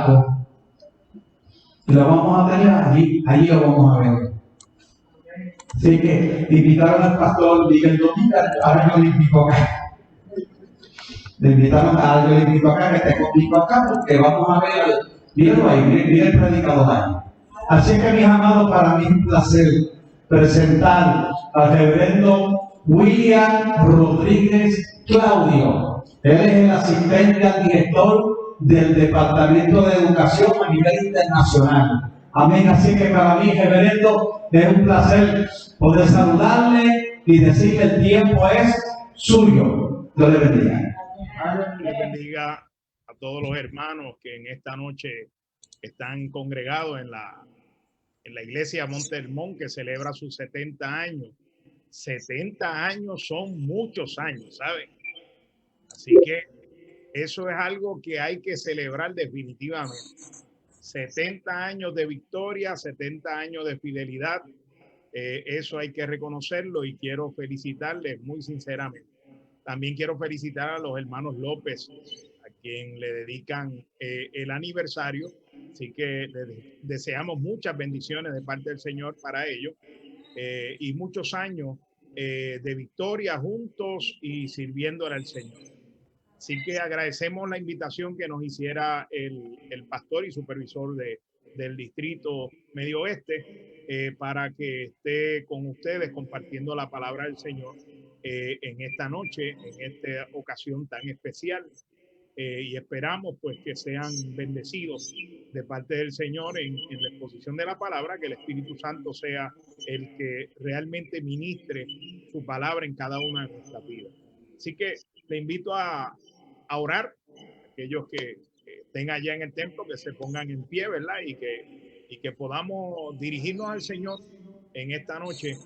barco. Y lo vamos a tener allí lo vamos a ver. Así que invitaron al pastor Miguel Domínguez, ahora yo le invito acá. Le invitaron a yo le invito acá, que te conmigo acá, porque vamos a ver, mírenlo ahí, miren el predicador ahí. Así que mis amados, para mí es un placer presentar al reverendo William Rodríguez Claudio. Él es el asistente al director del Departamento de Educación a nivel internacional. Amén. Así que para mí, reverendo, es un placer poder saludarle y decir que el tiempo es suyo. Dios le bendiga. Dios bendiga a todos los hermanos que en esta noche están congregados en la iglesia Monte Hermón, que celebra sus 70 años. 70 años son muchos años, ¿saben? Así que eso es algo que hay que celebrar definitivamente. 70 años de victoria, 70 años de fidelidad. Eso hay que reconocerlo y quiero felicitarles muy sinceramente. También quiero felicitar a los hermanos López, a quien le dedican el aniversario. Así que les deseamos muchas bendiciones de parte del Señor para ellos y muchos años de victoria juntos y sirviéndole al Señor. Así que agradecemos la invitación que nos hiciera el pastor y supervisor del distrito Medio Oeste para que esté con ustedes compartiendo la palabra del Señor en esta noche, en esta ocasión tan especial. Y esperamos pues que sean bendecidos de parte del Señor en la exposición de la palabra, que el Espíritu Santo sea el que realmente ministre su palabra en cada una de nuestras vidas. Así que le invito a orar, aquellos que estén allá en el templo, que se pongan en pie, ¿verdad? Y que podamos dirigirnos al Señor en esta noche.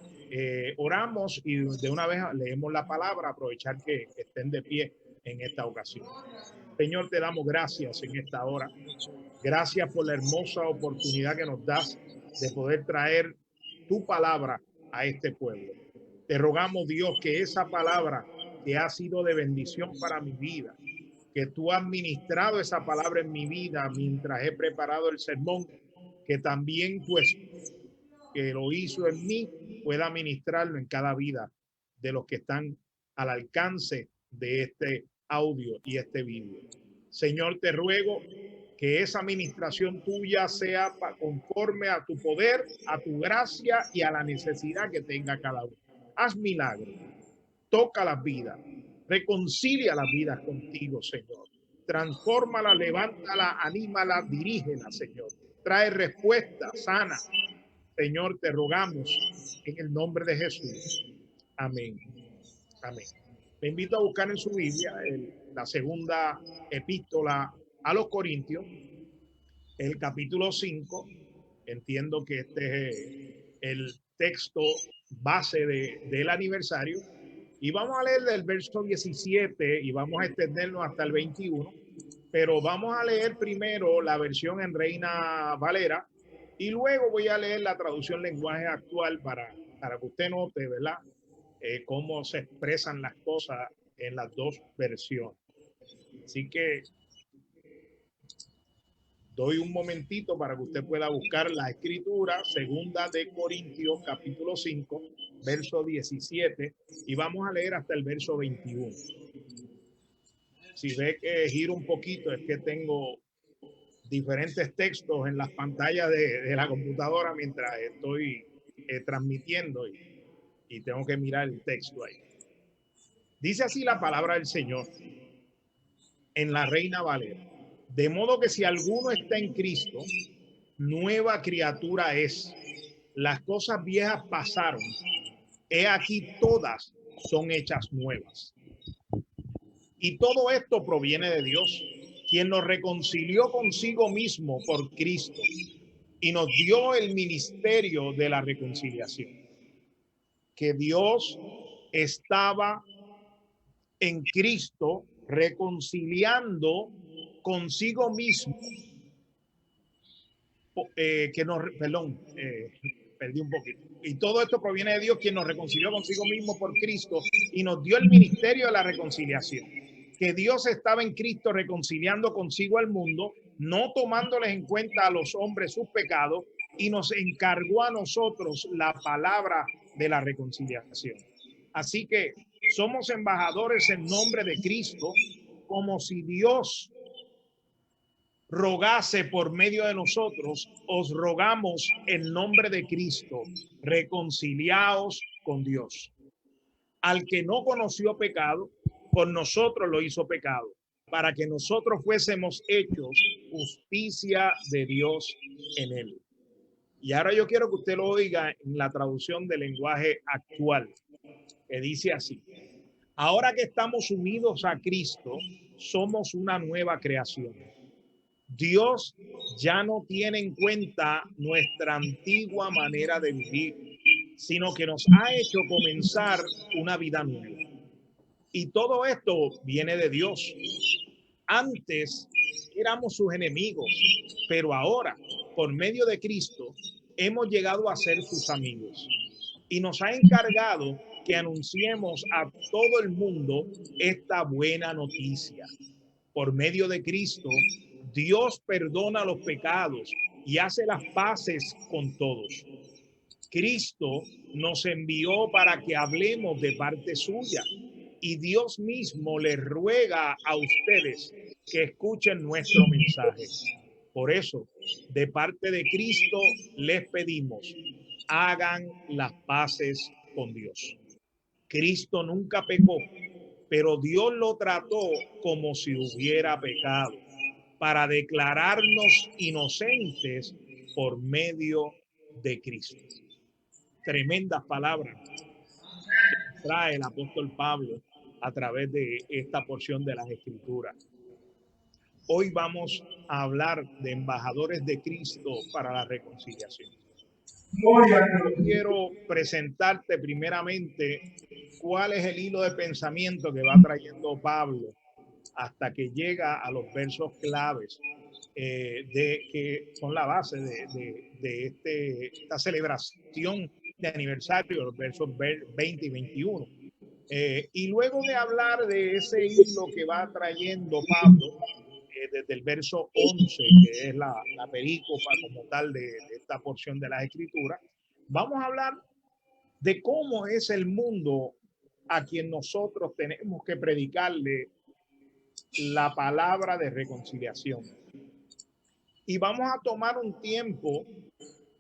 Oramos y de una vez leemos la palabra, aprovechar que estén de pie en esta ocasión. Señor, te damos gracias en esta hora. Gracias por la hermosa oportunidad que nos das de poder traer tu palabra a este pueblo. Te rogamos, Dios, que esa palabra que ha sido de bendición para mi vida, que tú has ministrado esa palabra en mi vida mientras he preparado el sermón, que también pues que lo hizo en mí pueda ministrarlo en cada vida de los que están al alcance de este audio y este vídeo. Señor, te ruego que esa administración tuya sea conforme a tu poder, a tu gracia y a la necesidad que tenga cada uno. Haz milagros, toca las vidas, reconcilia las vidas contigo, Señor. Transfórmala, levántala, anímala, dirígela, Señor. Trae respuesta sana. Señor, te rogamos en el nombre de Jesús. Amén. Amén. Le invito a buscar en su Biblia la segunda epístola a los Corintios, el capítulo 5. Entiendo que este es el texto base del aniversario. Y vamos a leer del verso 17 y vamos a extendernos hasta el 21. Pero vamos a leer primero la versión en Reina Valera y luego voy a leer la traducción lenguaje actual para que usted note, ¿verdad? Cómo se expresan las cosas en las dos versiones. Así que doy un momentito para que usted pueda buscar la escritura, segunda de Corintios, capítulo 5, verso 17, y vamos a leer hasta el verso 21. Si ve que giro un poquito, es que tengo diferentes textos en las pantallas de la computadora mientras estoy transmitiendo y tengo que mirar el texto ahí. Dice así la palabra del Señor en la Reina Valera. De modo que si alguno está en Cristo, nueva criatura es. Las cosas viejas pasaron. He aquí todas son hechas nuevas. Y todo esto proviene de Dios, quien nos reconcilió consigo mismo por Cristo y nos dio el ministerio de la reconciliación. Que Dios estaba en Cristo reconciliando consigo mismo, perdí un poquito. Y todo esto proviene de Dios, quien nos reconcilió consigo mismo por Cristo y nos dio el ministerio de la reconciliación. Que Dios estaba en Cristo reconciliando consigo al mundo, no tomándoles en cuenta a los hombres sus pecados, y nos encargó a nosotros la palabra de la reconciliación. Así que somos embajadores en nombre de Cristo, como si Dios rogase por medio de nosotros. Os rogamos en nombre de Cristo, reconciliaos con Dios. Al que no conoció pecado, por nosotros lo hizo pecado, para que nosotros fuésemos hechos justicia de Dios en él. Y ahora yo quiero que usted lo oiga en la traducción del lenguaje actual, que dice así: ahora que estamos unidos a Cristo, somos una nueva creación. Dios ya no tiene en cuenta nuestra antigua manera de vivir, sino que nos ha hecho comenzar una vida nueva. Y todo esto viene de Dios. Antes éramos sus enemigos, pero ahora, por medio de Cristo, hemos llegado a ser sus amigos. Y nos ha encargado que anunciemos a todo el mundo esta buena noticia. Por medio de Cristo, Dios perdona los pecados y hace las paces con todos. Cristo nos envió para que hablemos de parte suya, y Dios mismo les ruega a ustedes que escuchen nuestro mensaje. Por eso, de parte de Cristo, les pedimos, hagan las paces con Dios. Cristo nunca pecó, pero Dios lo trató como si hubiera pecado, para declararnos inocentes por medio de Cristo. Tremendas palabras que trae el apóstol Pablo a través de esta porción de las Escrituras. Hoy vamos a hablar de embajadores de Cristo para la reconciliación. Quiero presentarte primeramente cuál es el hilo de pensamiento que va trayendo Pablo hasta que llega a los versos claves que son la base de esta celebración de aniversario, los versos 20 y 21. Y luego de hablar de ese hilo que va trayendo Pablo, desde el verso 11, que es la perícopa como tal de esta porción de las Escrituras, vamos a hablar de cómo es el mundo a quien nosotros tenemos que predicarle la palabra de reconciliación. Y vamos a tomar un tiempo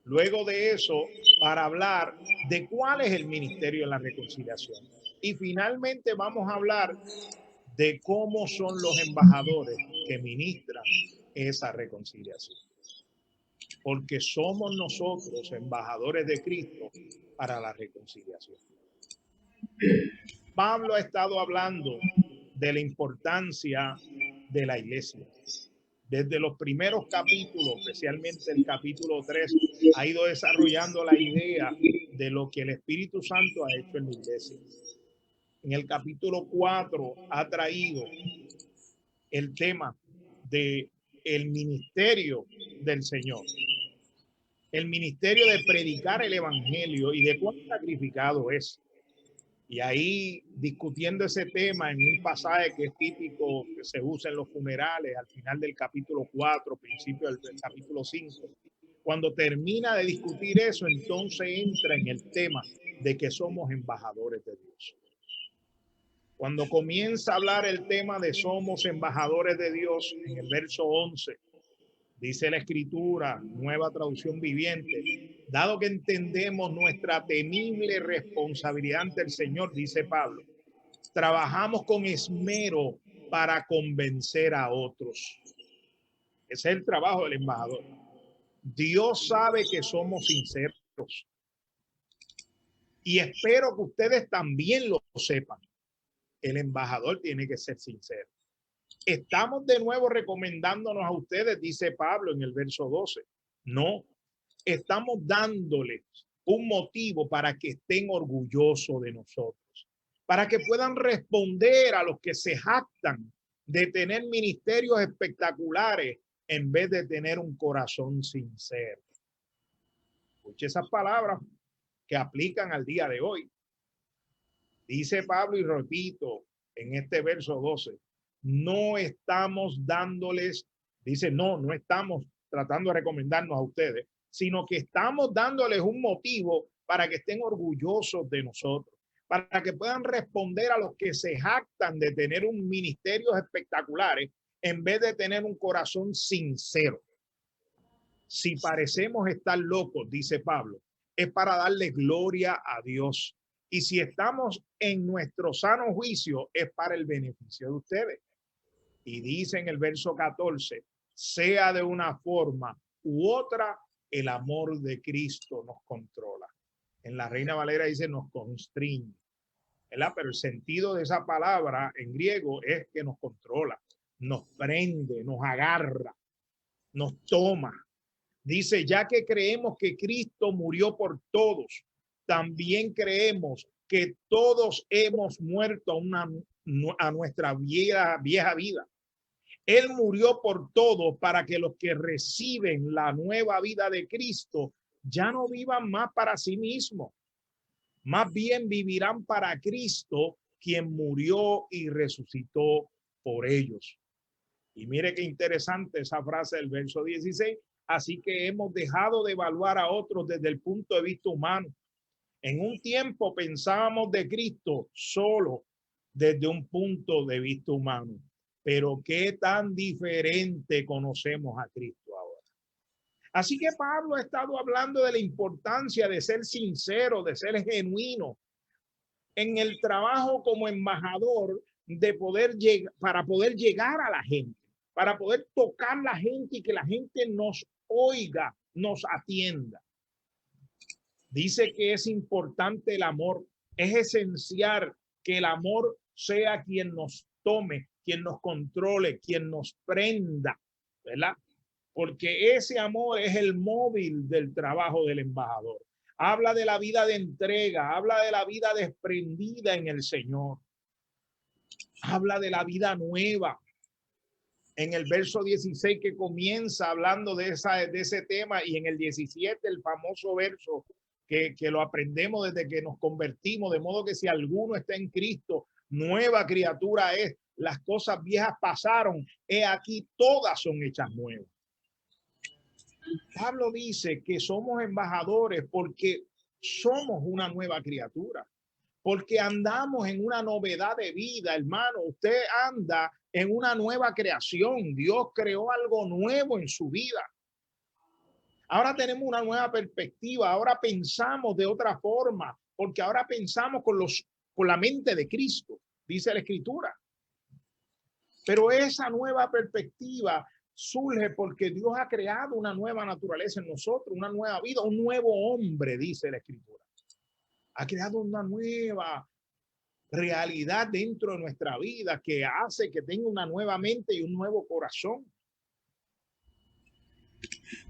luego de eso para hablar de cuál es el ministerio de la reconciliación. Y finalmente vamos a hablar de cómo son los embajadores que ministran esa reconciliación. Porque somos nosotros embajadores de Cristo para la reconciliación. Pablo ha estado hablando de la importancia de la iglesia. Desde los primeros capítulos, especialmente el capítulo 3, ha ido desarrollando la idea de lo que el Espíritu Santo ha hecho en la iglesia. En el capítulo 4 ha traído el tema de el ministerio del Señor, el ministerio de predicar el evangelio y de cuán sacrificado es. Y ahí discutiendo ese tema en un pasaje que es típico que se usa en los funerales, al final del capítulo 4, principio del capítulo 5, cuando termina de discutir eso, entonces entra en el tema de que somos embajadores de Dios. Cuando comienza a hablar el tema de somos embajadores de Dios, en el verso 11, dice la Escritura, Nueva Traducción Viviente, dado que entendemos nuestra temible responsabilidad ante el Señor, dice Pablo, trabajamos con esmero para convencer a otros. Ese es el trabajo del embajador. Dios sabe que somos sinceros y espero que ustedes también lo sepan. El embajador tiene que ser sincero. Estamos de nuevo recomendándonos a ustedes, dice Pablo en el verso 12. No, estamos dándoles un motivo para que estén orgullosos de nosotros, para que puedan responder a los que se jactan de tener ministerios espectaculares en vez de tener un corazón sincero. Escuche esas palabras que aplican al día de hoy. Dice Pablo, y repito en este verso 12, no estamos dándoles Dice, no, no estamos tratando de recomendarnos a ustedes, sino que estamos dándoles un motivo para que estén orgullosos de nosotros, para que puedan responder a los que se jactan de tener un ministerio espectaculares en vez de tener un corazón sincero. Si parecemos estar locos, dice Pablo, es para darle gloria a Dios. Y si estamos en nuestro sano juicio, es para el beneficio de ustedes. Y dice en el verso 14, sea de una forma u otra, el amor de Cristo nos controla. En la Reina Valera dice nos constriñe, ¿verdad? Pero el sentido de esa palabra en griego es que nos controla, nos prende, nos agarra, nos toma. Dice, ya que creemos que Cristo murió por todos, también creemos que todos hemos muerto a nuestra vieja vida. Él murió por todos para que los que reciben la nueva vida de Cristo ya no vivan más para sí mismos, más bien vivirán para Cristo, quien murió y resucitó por ellos. Y mire qué interesante esa frase del verso 16. Así que hemos dejado de evaluar a otros desde el punto de vista humano. En un tiempo pensábamos de Cristo solo desde un punto de vista humano. Pero qué tan diferente conocemos a Cristo ahora. Así que Pablo ha estado hablando de la importancia de ser sincero, de ser genuino en el trabajo como embajador, de poder llegar, para poder llegar a la gente, para poder tocar la gente y que la gente nos oiga, nos atienda. Dice que es importante el amor, es esencial que el amor sea quien nos tome, quien nos controle, quien nos prenda, ¿verdad? Porque ese amor es el móvil del trabajo del embajador. Habla de la vida de entrega, habla de la vida desprendida en el Señor. Habla de la vida nueva. En el verso 16 que comienza hablando de ese tema, y en el 17 el famoso verso que lo aprendemos desde que nos convertimos, de modo que si alguno está en Cristo, nueva criatura es, las cosas viejas pasaron, he aquí todas son hechas nuevas. Pablo dice que somos embajadores porque somos una nueva criatura, porque andamos en una novedad de vida, hermano. Usted anda en una nueva creación. Dios creó algo nuevo en su vida. Ahora tenemos una nueva perspectiva. Ahora pensamos de otra forma, porque ahora pensamos con la mente de Cristo, dice la Escritura. Pero esa nueva perspectiva surge porque Dios ha creado una nueva naturaleza en nosotros, una nueva vida, un nuevo hombre, dice la Escritura. Ha creado una nueva realidad dentro de nuestra vida que hace que tenga una nueva mente y un nuevo corazón.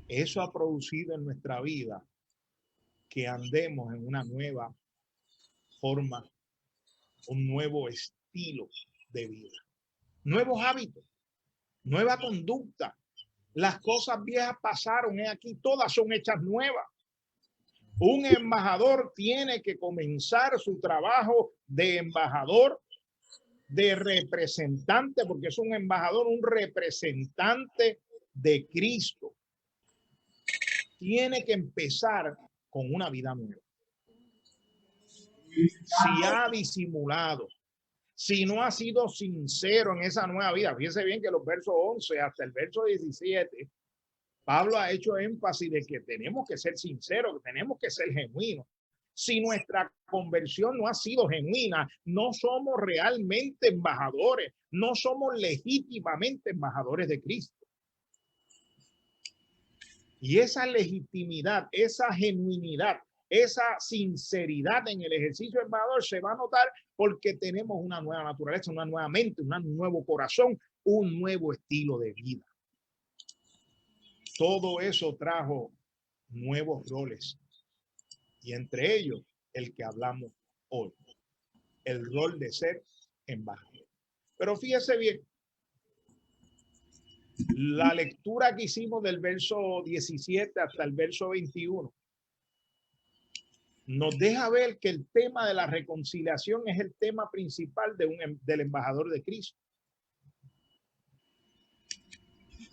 Eso ha producido en nuestra vida que andemos en una nueva forma, un nuevo estilo de vida, nuevos hábitos, nueva conducta. Las cosas viejas pasaron, aquí todas son hechas nuevas. Un embajador tiene que comenzar su trabajo de embajador, de representante, porque es un embajador, un representante de Cristo. Tiene que empezar con una vida nueva. Si ha disimulado, si no ha sido sincero en esa nueva vida, fíjense bien que los versos 11 hasta el verso 17, Pablo ha hecho énfasis de que tenemos que ser sinceros, que tenemos que ser genuinos. Si nuestra conversión no ha sido genuina, no somos realmente embajadores, no somos legítimamente embajadores de Cristo. Y esa legitimidad, esa genuinidad, esa sinceridad en el ejercicio del embajador se va a notar porque tenemos una nueva naturaleza, una nueva mente, un nuevo corazón, un nuevo estilo de vida. Todo eso trajo nuevos roles, y entre ellos el que hablamos hoy, el rol de ser embajador. Pero fíjese bien, la lectura que hicimos del verso 17 hasta el verso 21 nos deja ver que el tema de la reconciliación es el tema principal del embajador de Cristo.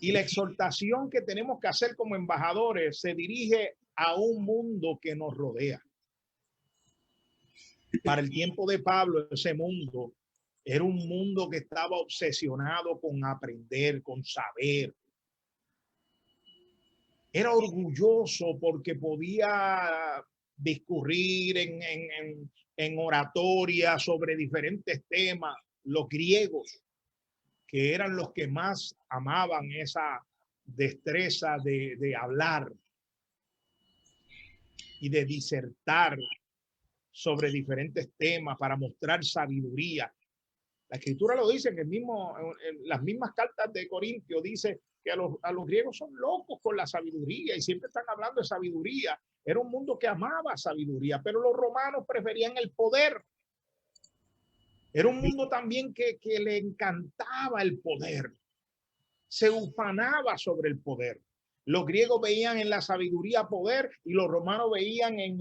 Y la exhortación que tenemos que hacer como embajadores se dirige a un mundo que nos rodea. Para el tiempo de Pablo, ese mundo era un mundo que estaba obsesionado con aprender, con saber. Era orgulloso porque podía discurrir en oratoria sobre diferentes temas. Los griegos, que eran los que más amaban esa destreza de hablar y de disertar sobre diferentes temas para mostrar sabiduría. La escritura lo dice en las mismas cartas de Corintios, dice que a los griegos son locos con la sabiduría y siempre están hablando de sabiduría. Era un mundo que amaba sabiduría, pero los romanos preferían el poder. Era un mundo también que le encantaba el poder. Se ufanaba sobre el poder. Los griegos veían en la sabiduría poder y los romanos veían en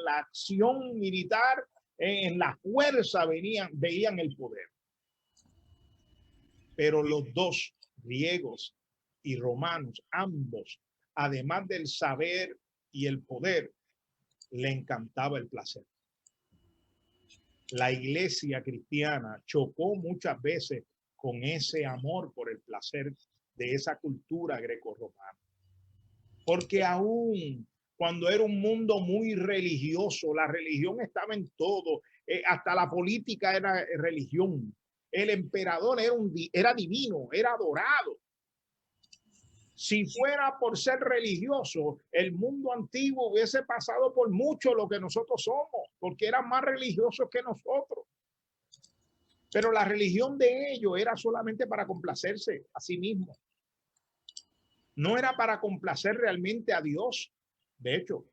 la acción militar, en la fuerza veían el poder. Pero los dos, griegos y romanos, ambos, además del saber y el poder, le encantaba el placer. La iglesia cristiana chocó muchas veces con ese amor por el placer de esa cultura greco-romana. Porque aún cuando era un mundo muy religioso, la religión estaba en todo, hasta la política era religión. El emperador era divino, era adorado. Si fuera por ser religioso, el mundo antiguo hubiese pasado por mucho lo que nosotros somos, porque eran más religiosos que nosotros. Pero la religión de ellos era solamente para complacerse a sí mismo. No era para complacer realmente a Dios. De hecho,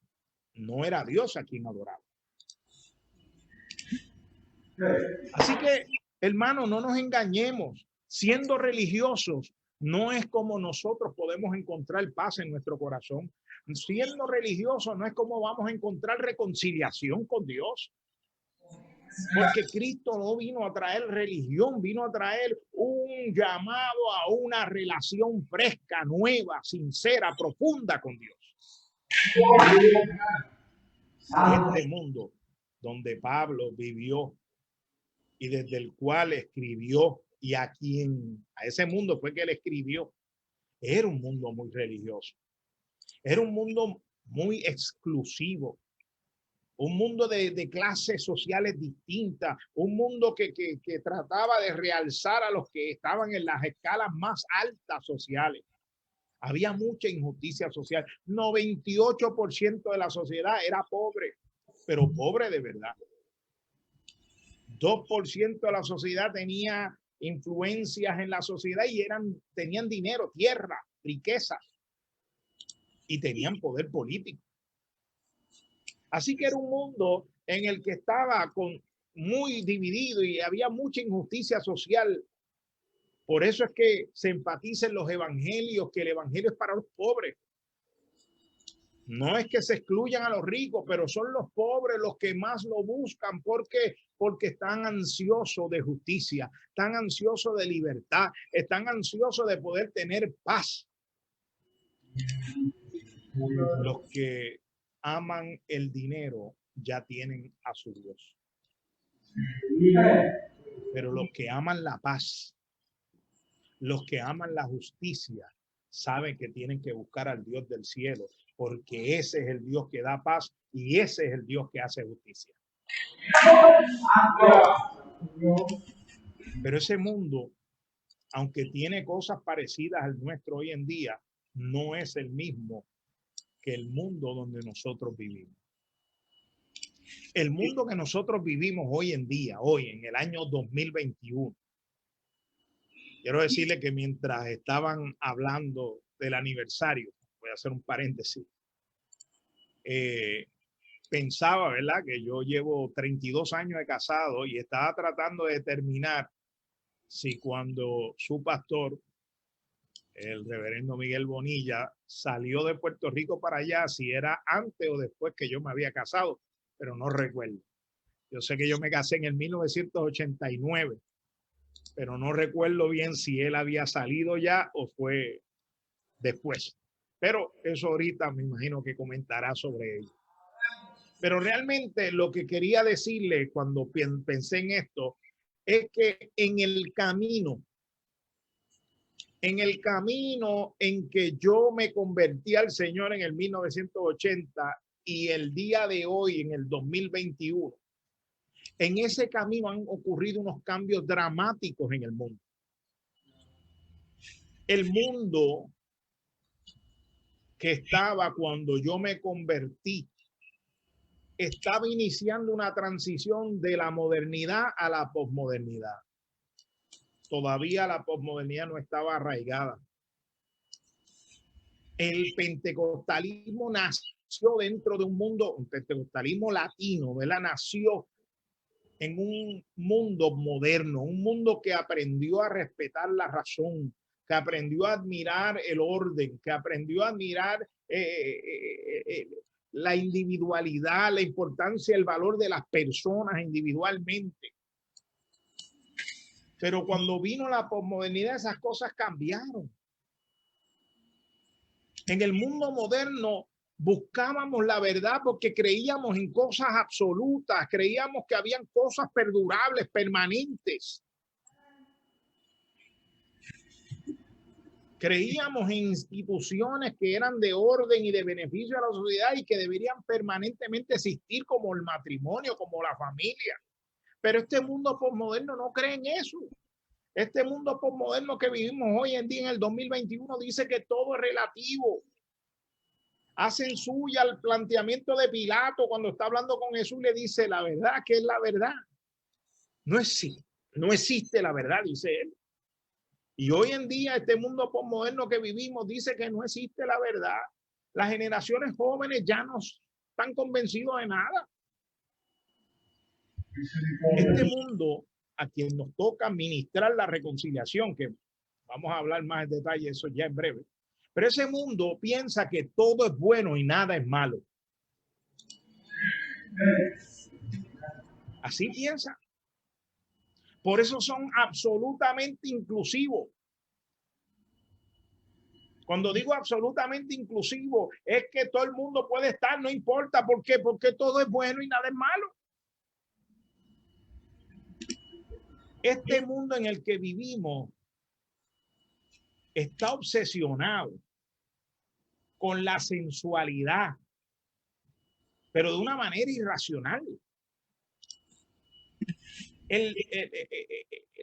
no era Dios a quien adoraba. Así que, hermano, no nos engañemos. Siendo religiosos, no es como nosotros podemos encontrar paz en nuestro corazón. Siendo religiosos, no es como vamos a encontrar reconciliación con Dios. Porque Cristo no vino a traer religión, vino a traer un llamado a una relación fresca, nueva, sincera, profunda con Dios. Este mundo donde Pablo vivió y desde el cual escribió y a ese mundo fue que él escribió, era un mundo muy religioso. Era un mundo muy exclusivo. Un mundo de clases sociales distintas, un mundo que trataba de realzar a los que estaban en las escalas más altas sociales. Había mucha injusticia social. 98% de la sociedad era pobre, pero pobre de verdad. 2% de la sociedad tenía influencias en la sociedad y tenían dinero, tierra, riqueza y tenían poder político. Así que era un mundo en el que estaba muy dividido y había mucha injusticia social. Por eso es que se enfatiza en los evangelios, que el evangelio es para los pobres. No es que se excluyan a los ricos, pero son los pobres los que más lo buscan. ¿Por qué? Porque están ansiosos de justicia, están ansiosos de libertad, están ansiosos de poder tener paz. Los que aman el dinero ya tienen a su Dios. Pero los que aman la paz, los que aman la justicia, saben que tienen que buscar al Dios del cielo, porque ese es el Dios que da paz y ese es el Dios que hace justicia. Pero ese mundo, aunque tiene cosas parecidas al nuestro hoy en día, no es el mismo que el mundo donde nosotros vivimos. El mundo que nosotros vivimos hoy en día, hoy en el año 2021, quiero decirle que mientras estaban hablando del aniversario, voy a hacer un paréntesis, pensaba, ¿verdad?, que yo llevo 32 años de casado y estaba tratando de determinar si cuando su pastor, el reverendo Miguel Bonilla, salió de Puerto Rico para allá, si era antes o después que yo me había casado, pero no recuerdo. Yo sé que yo me casé en el 1989, pero no recuerdo bien si él había salido ya o fue después. Pero eso ahorita me imagino que comentará sobre ello. Pero realmente lo que quería decirle cuando pensé en esto es que en el camino en que yo me convertí al Señor en el 1980 y el día de hoy, en el 2021, en ese camino han ocurrido unos cambios dramáticos en el mundo. El mundo que estaba cuando yo me convertí estaba iniciando una transición de la modernidad a la posmodernidad. Todavía la posmodernidad no estaba arraigada. El pentecostalismo nació dentro de un mundo, un pentecostalismo latino, ¿verdad? Nació en un mundo moderno, un mundo que aprendió a respetar la razón, que aprendió a admirar el orden, que aprendió a admirar la individualidad, la importancia, el valor de las personas individualmente. Pero cuando vino la posmodernidad, esas cosas cambiaron. En el mundo moderno buscábamos la verdad porque creíamos en cosas absolutas, creíamos que habían cosas perdurables, permanentes. Creíamos en instituciones que eran de orden y de beneficio a la sociedad y que deberían permanentemente existir, como el matrimonio, como la familia. Pero este mundo posmoderno no cree en eso. Este mundo posmoderno que vivimos hoy en día en el 2021 dice que todo es relativo. Hacen suya el planteamiento de Pilato cuando está hablando con Jesús, le dice la verdad, ¿qué es la verdad? No existe la verdad, dice él. Y hoy en día este mundo posmoderno que vivimos dice que no existe la verdad. Las generaciones jóvenes ya no están convencidos de nada. Este mundo a quien nos toca ministrar la reconciliación, que vamos a hablar más en detalle de eso ya en breve, pero ese mundo piensa que todo es bueno y nada es malo. Así piensa. Por eso son absolutamente inclusivos. Cuando digo absolutamente inclusivo, es que todo el mundo puede estar, no importa por qué, porque todo es bueno y nada es malo. Este mundo en el que vivimos está obsesionado con la sensualidad, pero de una manera irracional.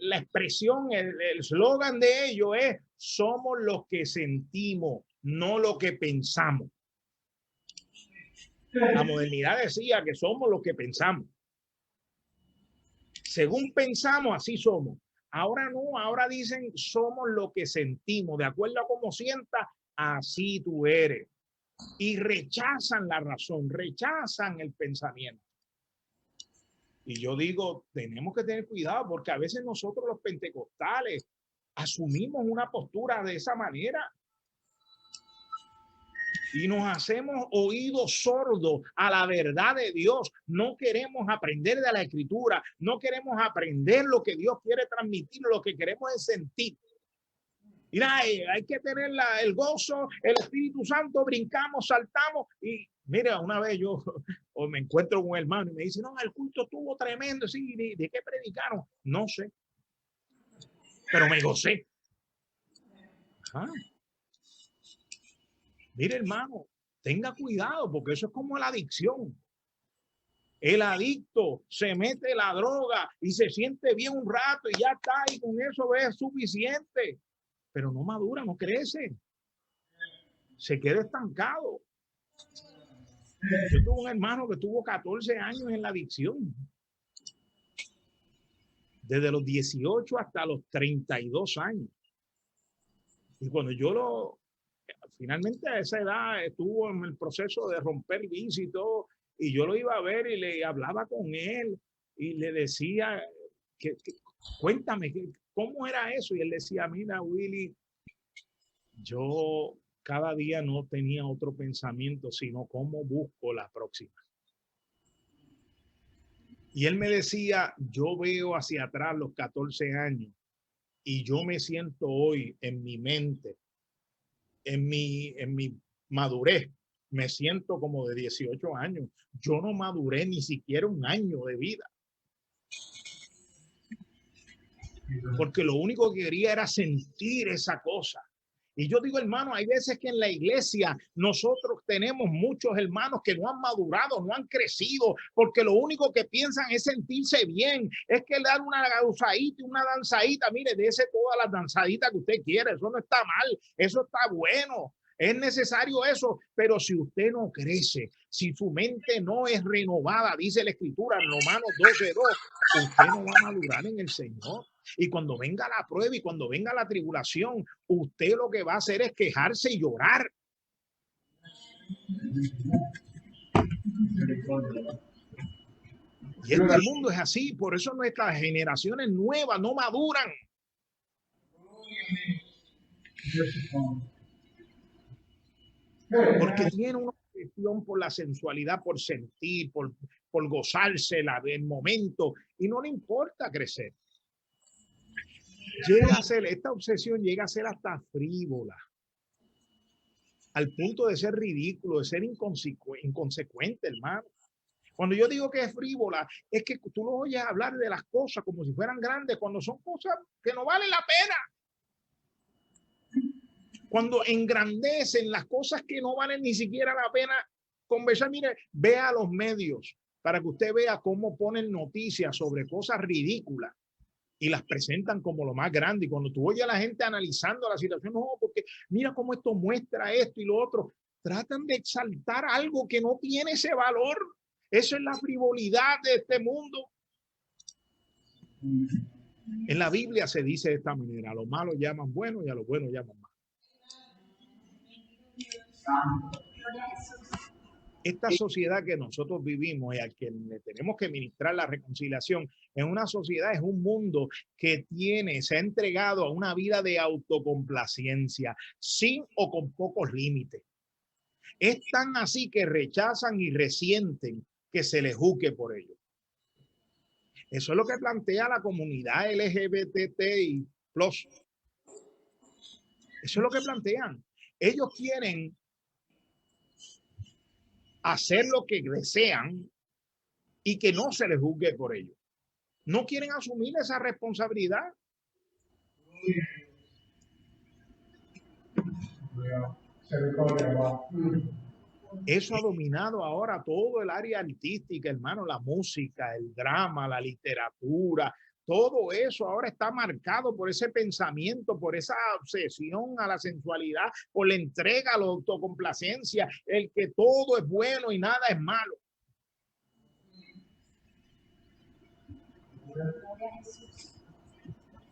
La expresión, el eslogan de ello es: somos los que sentimos, no lo que pensamos. La modernidad decía que somos los que pensamos. Según pensamos, así somos. Ahora no, ahora dicen somos lo que sentimos. De acuerdo a cómo sientas, así tú eres. Y rechazan la razón, rechazan el pensamiento. Y yo digo, tenemos que tener cuidado porque a veces nosotros los pentecostales asumimos una postura de esa manera y nos hacemos oídos sordos a la verdad de Dios. No queremos aprender de la Escritura, no queremos aprender lo que Dios quiere transmitir, lo que queremos es sentir. Mira, hay que tener el gozo, el Espíritu Santo, brincamos, saltamos. Y mira, una vez yo me encuentro con un hermano y me dice, no, el culto estuvo tremendo. Sí, ¿de qué predicaron? No sé, pero me gocé. Ajá. Mire, hermano, tenga cuidado porque eso es como la adicción. El adicto se mete la droga y se siente bien un rato y ya está, y con eso es suficiente, pero no madura, no crece, se queda estancado. Yo tuve un hermano que tuvo 14 años en la adicción, desde los 18 hasta los 32 años. Y cuando yo finalmente a esa edad estuvo en el proceso de romper vicio y todo, y yo lo iba a ver y le hablaba con él y le decía, cuéntame, ¿cómo era eso? Y él decía, mira, Willy, yo cada día no tenía otro pensamiento, sino cómo busco la próxima. Y él me decía, yo veo hacia atrás los 14 años y yo me siento hoy en mi mente en mi madurez, me siento como de 18 años. Yo no maduré ni siquiera un año de vida. Porque lo único que quería era sentir esa cosa. Y yo digo, hermano, hay veces que en la iglesia nosotros tenemos muchos hermanos que no han madurado, no han crecido, porque lo único que piensan es sentirse bien, es que le dan una gausadita, una danzadita, mire, dése todas las danzaditas que usted quiera, eso no está mal, eso está bueno. Es necesario eso, pero si usted no crece, si su mente no es renovada, dice la Escritura en Romanos 12:2, usted no va a madurar en el Señor. Y cuando venga la prueba y cuando venga la tribulación, usted lo que va a hacer es quejarse y llorar. Y este mundo es así, por eso nuestras generaciones nuevas no maduran. Porque tiene una obsesión por la sensualidad, por sentir, por gozarse del momento, y no le importa crecer. Llega a ser, esta obsesión llega a ser hasta frívola, al punto de ser ridículo, de ser inconsecuente, hermano. Cuando yo digo que es frívola, es que tú lo oyes hablar de las cosas como si fueran grandes, cuando son cosas que no valen la pena. Cuando engrandecen las cosas que no valen ni siquiera la pena conversar. Mire, vea los medios para que usted vea cómo ponen noticias sobre cosas ridículas y las presentan como lo más grande. Y cuando tú oyes a la gente analizando la situación, no, porque mira cómo esto muestra esto y lo otro, tratan de exaltar algo que no tiene ese valor. Eso es la frivolidad de este mundo. En la Biblia se dice de esta manera: a los malos llaman buenos y a los buenos llaman malos. Esta sociedad que nosotros vivimos y al que le tenemos que ministrar la reconciliación es una sociedad, es un mundo que se ha entregado a una vida de autocomplacencia, sin o con pocos límites. Es tan así que rechazan y resienten que se les juzgue por ello. Eso es lo que plantea la comunidad LGBTI+. Eso es lo que plantean. Ellos quieren hacer lo que desean y que no se les juzgue por ello. No quieren asumir esa responsabilidad. Eso ha dominado ahora todo el área artística, hermano, la música, el drama, la literatura, todo eso ahora está marcado por ese pensamiento, por esa obsesión a la sensualidad, por la entrega a la autocomplacencia, el que todo es bueno y nada es malo.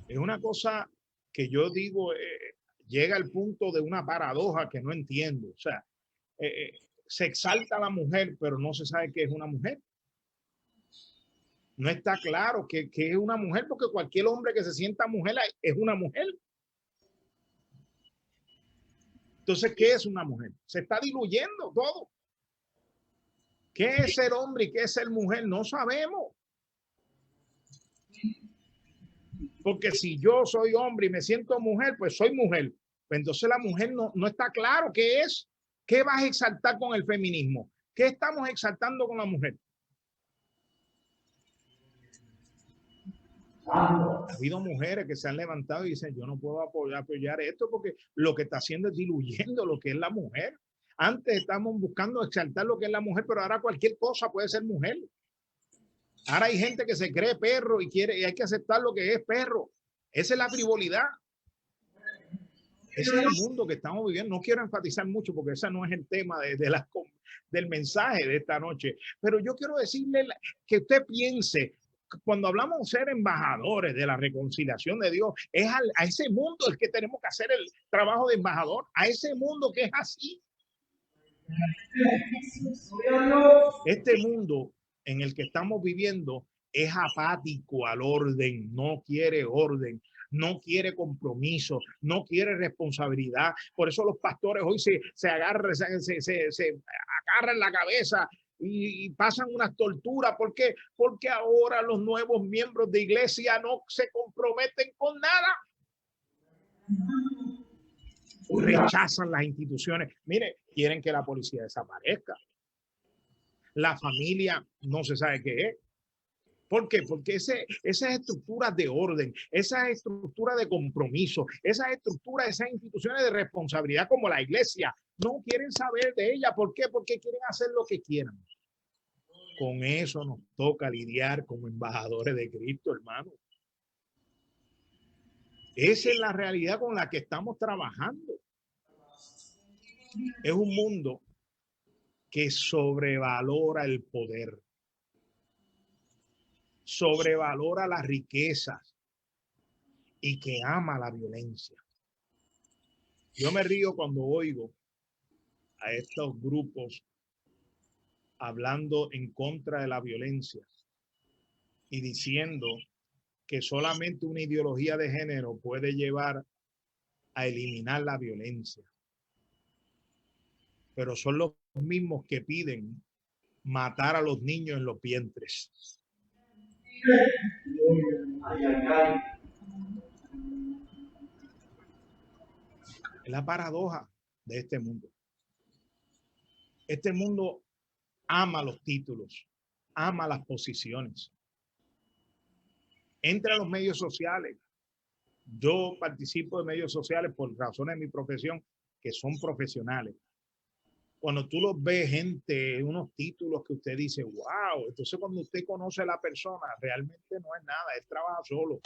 Es una cosa que yo digo, llega al punto de una paradoja que no entiendo. O sea, se exalta a la mujer, pero no se sabe qué es una mujer. No está claro qué es una mujer, porque cualquier hombre que se sienta mujer es una mujer. Entonces, ¿qué es una mujer? Se está diluyendo todo. ¿Qué es ser hombre y qué es ser mujer? No sabemos. Porque si yo soy hombre y me siento mujer, pues soy mujer. Entonces la mujer no está claro qué es. ¿Qué vas a exaltar con el feminismo? ¿Qué estamos exaltando con la mujer? Ha habido mujeres que se han levantado y dicen: yo no puedo apoyar esto porque lo que está haciendo es diluyendo lo que es la mujer. Antes estamos buscando exaltar lo que es la mujer, pero ahora cualquier cosa puede ser mujer. Ahora hay gente que se cree perro y hay que aceptar lo que es perro. Esa es la frivolidad. Ese es el mundo que estamos viviendo. No quiero enfatizar mucho porque ese no es el tema del mensaje de esta noche. Pero yo quiero decirle que usted piense, cuando hablamos de ser embajadores de la reconciliación de Dios, es a ese mundo el que tenemos que hacer el trabajo de embajador, a ese mundo que es así. Este mundo en el que estamos viviendo es apático al orden, no quiere orden, no quiere compromiso, no quiere responsabilidad. Por eso los pastores hoy se agarran la cabeza y pasan unas torturas. ¿Por qué? Porque ahora los nuevos miembros de iglesia no se comprometen con nada. rechazan las instituciones. Mire, quieren que la policía desaparezca. La familia no se sabe qué es. ¿Por qué? Porque esas estructuras de orden, esas estructuras de compromiso, esas estructuras, esas instituciones de responsabilidad como la iglesia, no quieren saber de ella. ¿Por qué? Porque quieren hacer lo que quieran. Con eso nos toca lidiar como embajadores de Cristo, hermano. Esa es la realidad con la que estamos trabajando. Es un mundo que sobrevalora el poder, sobrevalora las riquezas y que ama la violencia. Yo me río cuando oigo a estos grupos hablando en contra de la violencia y diciendo que solamente una ideología de género puede llevar a eliminar la violencia. Pero son los mismos que piden matar a los niños en los vientres. Es la paradoja de este mundo. Este mundo ama los títulos, ama las posiciones. Entra a los medios sociales. Yo participo de medios sociales por razones de mi profesión, que son profesionales. Cuando tú los ves, gente, unos títulos que usted dice, wow, entonces cuando usted conoce a la persona, realmente no es nada, él trabaja solo.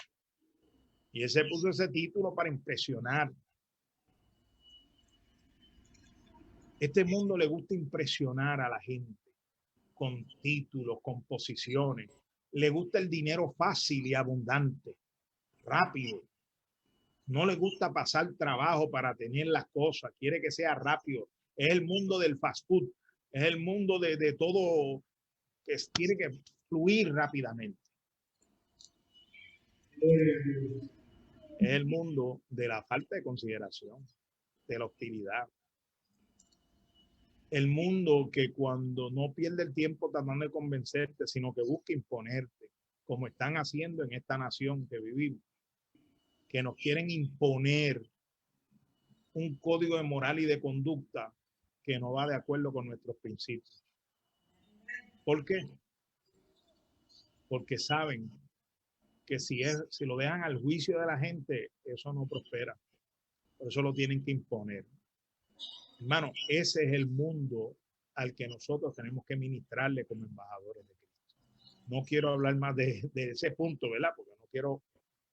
Y él se puso ese título para impresionar. Este mundo le gusta impresionar a la gente con títulos, con posiciones. Le gusta el dinero fácil y abundante, rápido. No le gusta pasar trabajo para tener las cosas, quiere que sea rápido. Es el mundo del fast food, es el mundo de todo que tiene que fluir rápidamente. Es el mundo de la falta de consideración, de la hostilidad. El mundo que cuando no pierde el tiempo tratando de convencerte, sino que busca imponerte, como están haciendo en esta nación que vivimos, que nos quieren imponer un código de moral y de conducta que no va de acuerdo con nuestros principios. ¿Por qué? Porque saben que si lo dejan al juicio de la gente, eso no prospera. Por eso lo tienen que imponer. Hermano, ese es el mundo al que nosotros tenemos que ministrarle como embajadores de Cristo. No quiero hablar más de ese punto, ¿verdad? Porque no quiero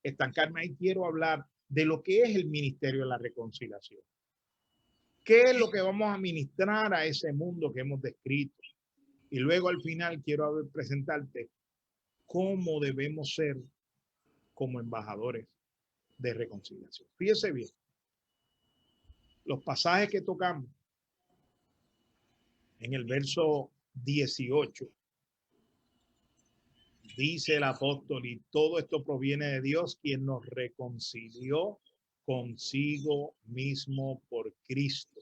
estancarme ahí. Quiero hablar de lo que es el ministerio de la reconciliación. ¿Qué es lo que vamos a ministrar a ese mundo que hemos descrito? Y luego al final quiero presentarte cómo debemos ser como embajadores de reconciliación. Fíjese bien, los pasajes que tocamos en el verso 18, dice el apóstol, y todo esto proviene de Dios, quien nos reconcilió consigo mismo por Cristo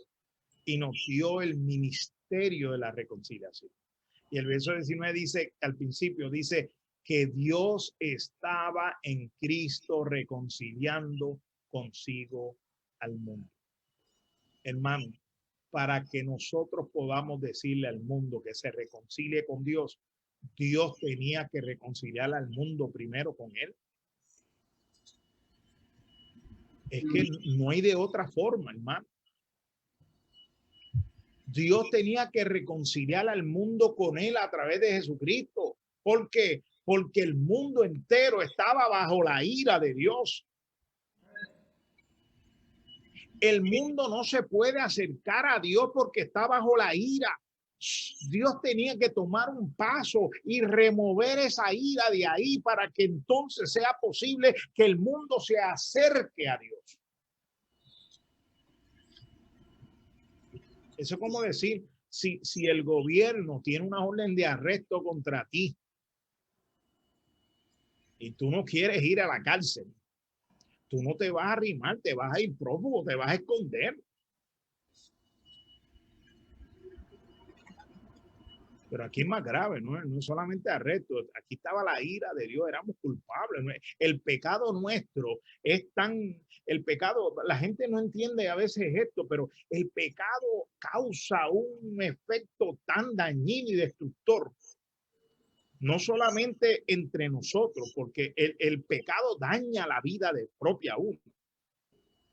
y nos dio el ministerio de la reconciliación. Y el verso 19 dice, al principio dice que Dios estaba en Cristo reconciliando consigo al mundo. Hermano, para que nosotros podamos decirle al mundo que se reconcilie con Dios, Dios tenía que reconciliar al mundo primero con él. Es que no hay de otra forma, hermano. Dios tenía que reconciliar al mundo con él a través de Jesucristo. ¿Por qué? Porque el mundo entero estaba bajo la ira de Dios. El mundo no se puede acercar a Dios porque está bajo la ira. Dios tenía que tomar un paso y remover esa ira de ahí para que entonces sea posible que el mundo se acerque a Dios. Eso es como decir, si el gobierno tiene una orden de arresto contra ti y tú no quieres ir a la cárcel, tú no te vas a arrimar, te vas a ir prófugo, te vas a esconder. Pero aquí es más grave, no es solamente arresto, aquí estaba la ira de Dios, éramos culpables. El pecado nuestro es tan, el pecado, la gente no entiende a veces esto, pero el pecado causa un efecto tan dañino y destructor, no solamente entre nosotros, porque el pecado daña la vida de propia uno,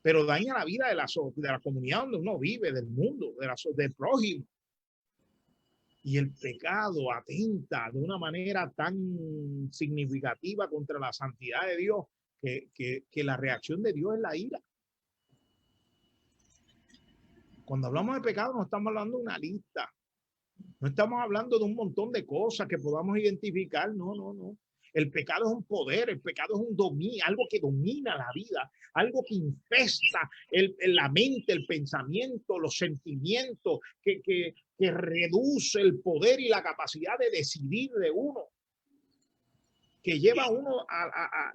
pero daña la vida de la comunidad donde uno vive, del mundo, del prójimo. Y el pecado atenta de una manera tan significativa contra la santidad de Dios que la reacción de Dios es la ira. Cuando hablamos de pecado no estamos hablando de una lista, no estamos hablando de un montón de cosas que podamos identificar, no. El pecado es un poder, el pecado es un dominio, algo que domina la vida, algo que infesta la mente, el pensamiento, los sentimientos, que reduce el poder y la capacidad de decidir de uno, que lleva a uno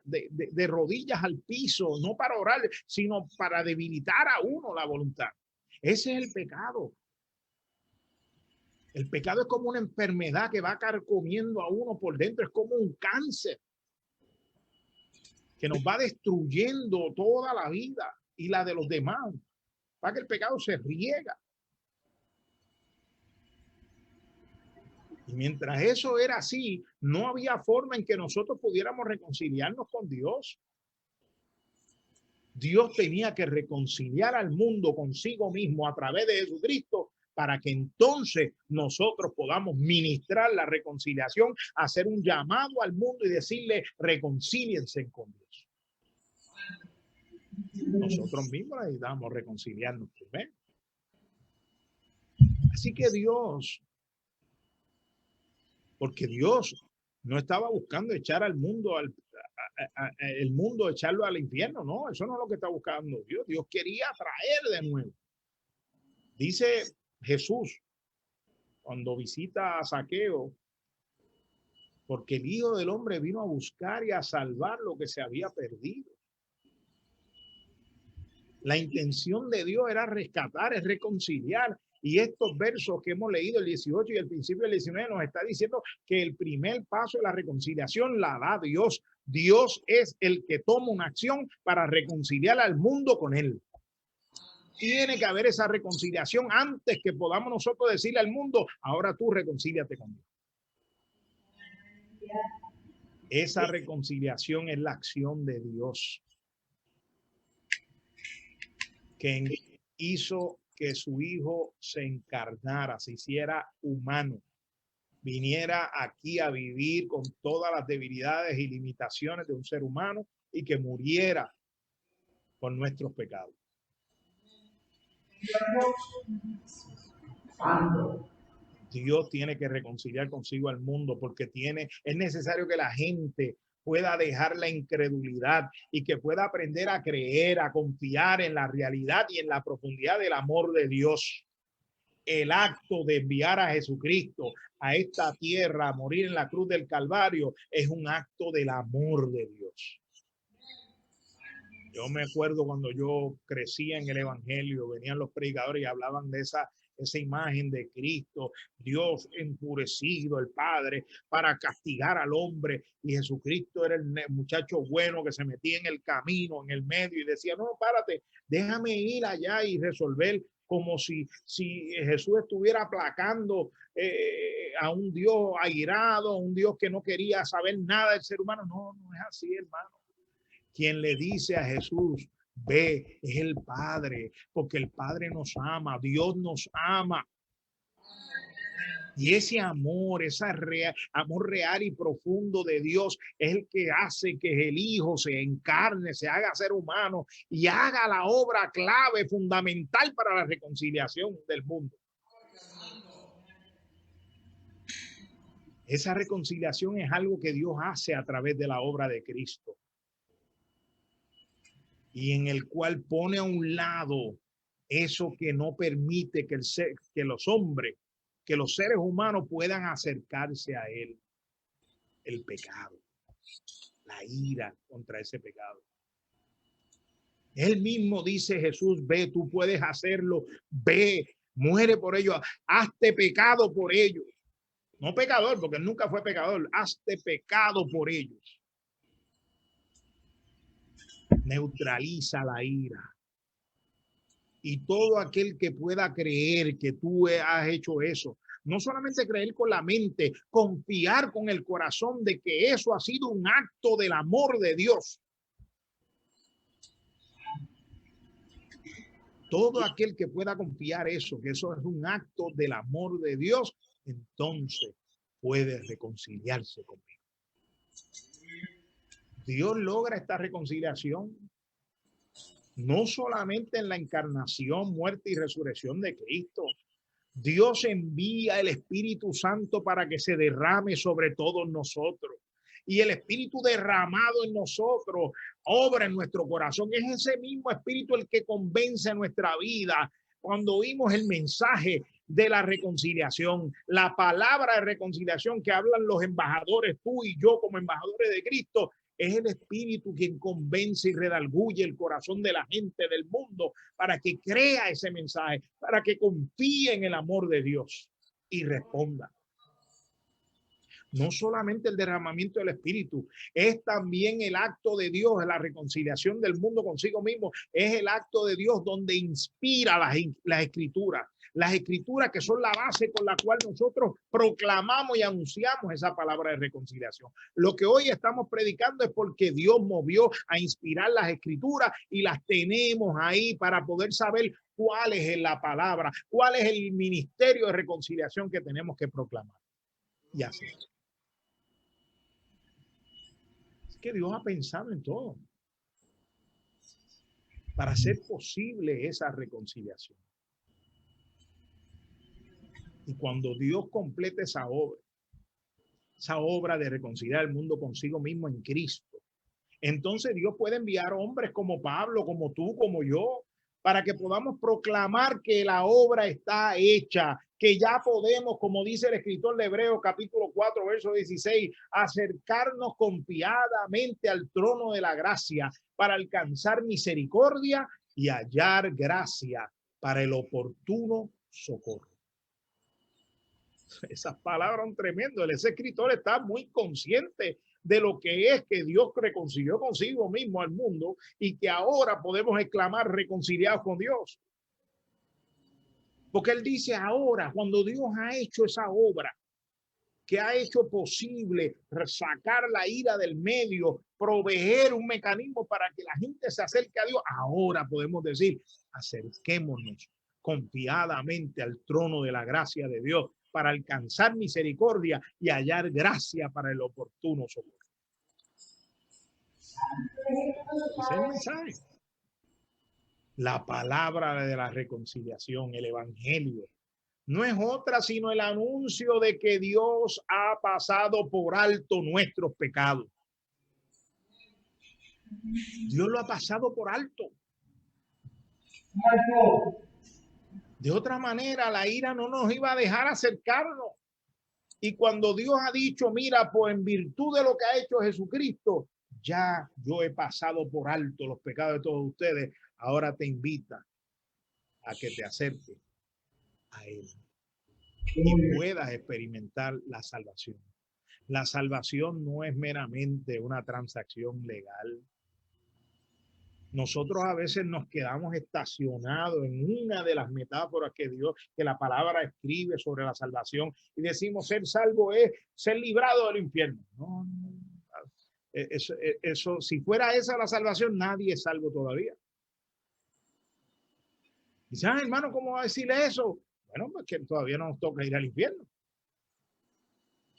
de rodillas al piso, no para orar, sino para debilitar a uno la voluntad. Ese es el pecado. El pecado es como una enfermedad que va carcomiendo a uno por dentro, es como un cáncer que nos va destruyendo toda la vida y la de los demás, para que el pecado se riega. Y mientras eso era así, no había forma en que nosotros pudiéramos reconciliarnos con Dios. Dios tenía que reconciliar al mundo consigo mismo a través de Jesucristo para que entonces nosotros podamos ministrar la reconciliación, hacer un llamado al mundo y decirle, reconcíliense con Dios. Nosotros mismos necesitamos reconciliarnos primero. Así que Dios, porque Dios no estaba buscando echar al mundo, el mundo, echarlo al infierno, no, eso no es lo que está buscando Dios. Dios quería traer de nuevo. Dice Jesús, cuando visita a Zaqueo, porque el Hijo del Hombre vino a buscar y a salvar lo que se había perdido. La intención de Dios era rescatar, es reconciliar. Y estos versos que hemos leído, el 18 y el principio del 19, nos está diciendo que el primer paso de la reconciliación la da Dios. Dios es el que toma una acción para reconciliar al mundo con él. Tiene que haber esa reconciliación antes que podamos nosotros decirle al mundo, ahora tú reconcíliate con Dios. Esa reconciliación es la acción de Dios, que hizo que su Hijo se encarnara, se hiciera humano, viniera aquí a vivir con todas las debilidades y limitaciones de un ser humano y que muriera por nuestros pecados. Dios tiene que reconciliar consigo al mundo porque es necesario que la gente pueda dejar la incredulidad y que pueda aprender a creer, a confiar en la realidad y en la profundidad del amor de Dios. El acto de enviar a Jesucristo a esta tierra a morir en la cruz del Calvario es un acto del amor de Dios. Yo me acuerdo cuando yo crecía en el evangelio, venían los predicadores y hablaban de esa imagen de Cristo, Dios enfurecido, el Padre, para castigar al hombre, y Jesucristo era el muchacho bueno que se metía en el camino, en el medio, y decía, no, párate, déjame ir allá y resolver, como si Jesús estuviera aplacando a un Dios airado, un Dios que no quería saber nada del ser humano. No es así, hermano. Quien le dice a Jesús, ve, es el Padre, porque el Padre nos ama, Dios nos ama. Y ese amor, amor real y profundo de Dios es el que hace que el Hijo se encarne, se haga ser humano y haga la obra clave, fundamental para la reconciliación del mundo. Esa reconciliación es algo que Dios hace a través de la obra de Cristo, y en el cual pone a un lado eso que no permite que los hombres, que los seres humanos puedan acercarse a él. El pecado, la ira contra ese pecado. Él mismo dice, Jesús, ve, tú puedes hacerlo, ve, muere por ellos, hazte pecado por ellos. No pecador, porque él nunca fue pecador. Hazte pecado por ellos. Neutraliza la ira. Y todo aquel que pueda creer que tú has hecho eso, no solamente creer con la mente, confiar con el corazón de que eso ha sido un acto del amor de Dios. Todo aquel que pueda confiar eso, que eso es un acto del amor de Dios, entonces puede reconciliarse conmigo. Dios logra esta reconciliación no solamente en la encarnación, muerte y resurrección de Cristo. Dios envía el Espíritu Santo para que se derrame sobre todos nosotros. Y el Espíritu derramado en nosotros obra en nuestro corazón. Es ese mismo Espíritu el que convence nuestra vida. Cuando oímos el mensaje de la reconciliación, la palabra de reconciliación que hablan los embajadores, tú y yo como embajadores de Cristo, es el Espíritu quien convence y redarguye el corazón de la gente del mundo para que crea ese mensaje, para que confíe en el amor de Dios y responda. No solamente el derramamiento del Espíritu, es también el acto de Dios, la reconciliación del mundo consigo mismo, es el acto de Dios donde inspira las escrituras. Las escrituras que son la base con la cual nosotros proclamamos y anunciamos esa palabra de reconciliación. Lo que hoy estamos predicando es porque Dios movió a inspirar las escrituras y las tenemos ahí para poder saber cuál es la palabra, cuál es el ministerio de reconciliación que tenemos que proclamar. Y así. Es que Dios ha pensado en todo para hacer posible esa reconciliación. Y cuando Dios complete esa obra de reconciliar el mundo consigo mismo en Cristo, entonces Dios puede enviar hombres como Pablo, como tú, como yo, para que podamos proclamar que la obra está hecha, que ya podemos, como dice el escritor de Hebreos capítulo 4, verso 16, acercarnos confiadamente al trono de la gracia para alcanzar misericordia y hallar gracia para el oportuno socorro. Esas palabras son tremendas. Ese escritor está muy consciente de lo que es que Dios reconcilió consigo mismo al mundo y que ahora podemos exclamar reconciliados con Dios. Porque él dice ahora, cuando Dios ha hecho esa obra, que ha hecho posible sacar la ira del medio, proveer un mecanismo para que la gente se acerque a Dios, ahora podemos decir, acerquémonos confiadamente al trono de la gracia de Dios para alcanzar misericordia y hallar gracia para el oportuno socorro. Ese es el mensaje. La palabra de la reconciliación, el evangelio, no es otra sino el anuncio de que Dios ha pasado por alto nuestros pecados. Dios lo ha pasado por alto. De otra manera, la ira no nos iba a dejar acercarnos. Y cuando Dios ha dicho, mira, pues en virtud de lo que ha hecho Jesucristo, ya yo he pasado por alto los pecados de todos ustedes, ahora te invita a que te acerques a Él y puedas experimentar la salvación. La salvación no es meramente una transacción legal. Nosotros a veces nos quedamos estacionados en una de las metáforas que la palabra escribe sobre la salvación y decimos ser salvo es ser librado del infierno. No, eso, si fuera esa la salvación, nadie es salvo todavía. Dice, hermano, ¿cómo va a decirle eso? Bueno, pues que todavía no nos toca ir al infierno.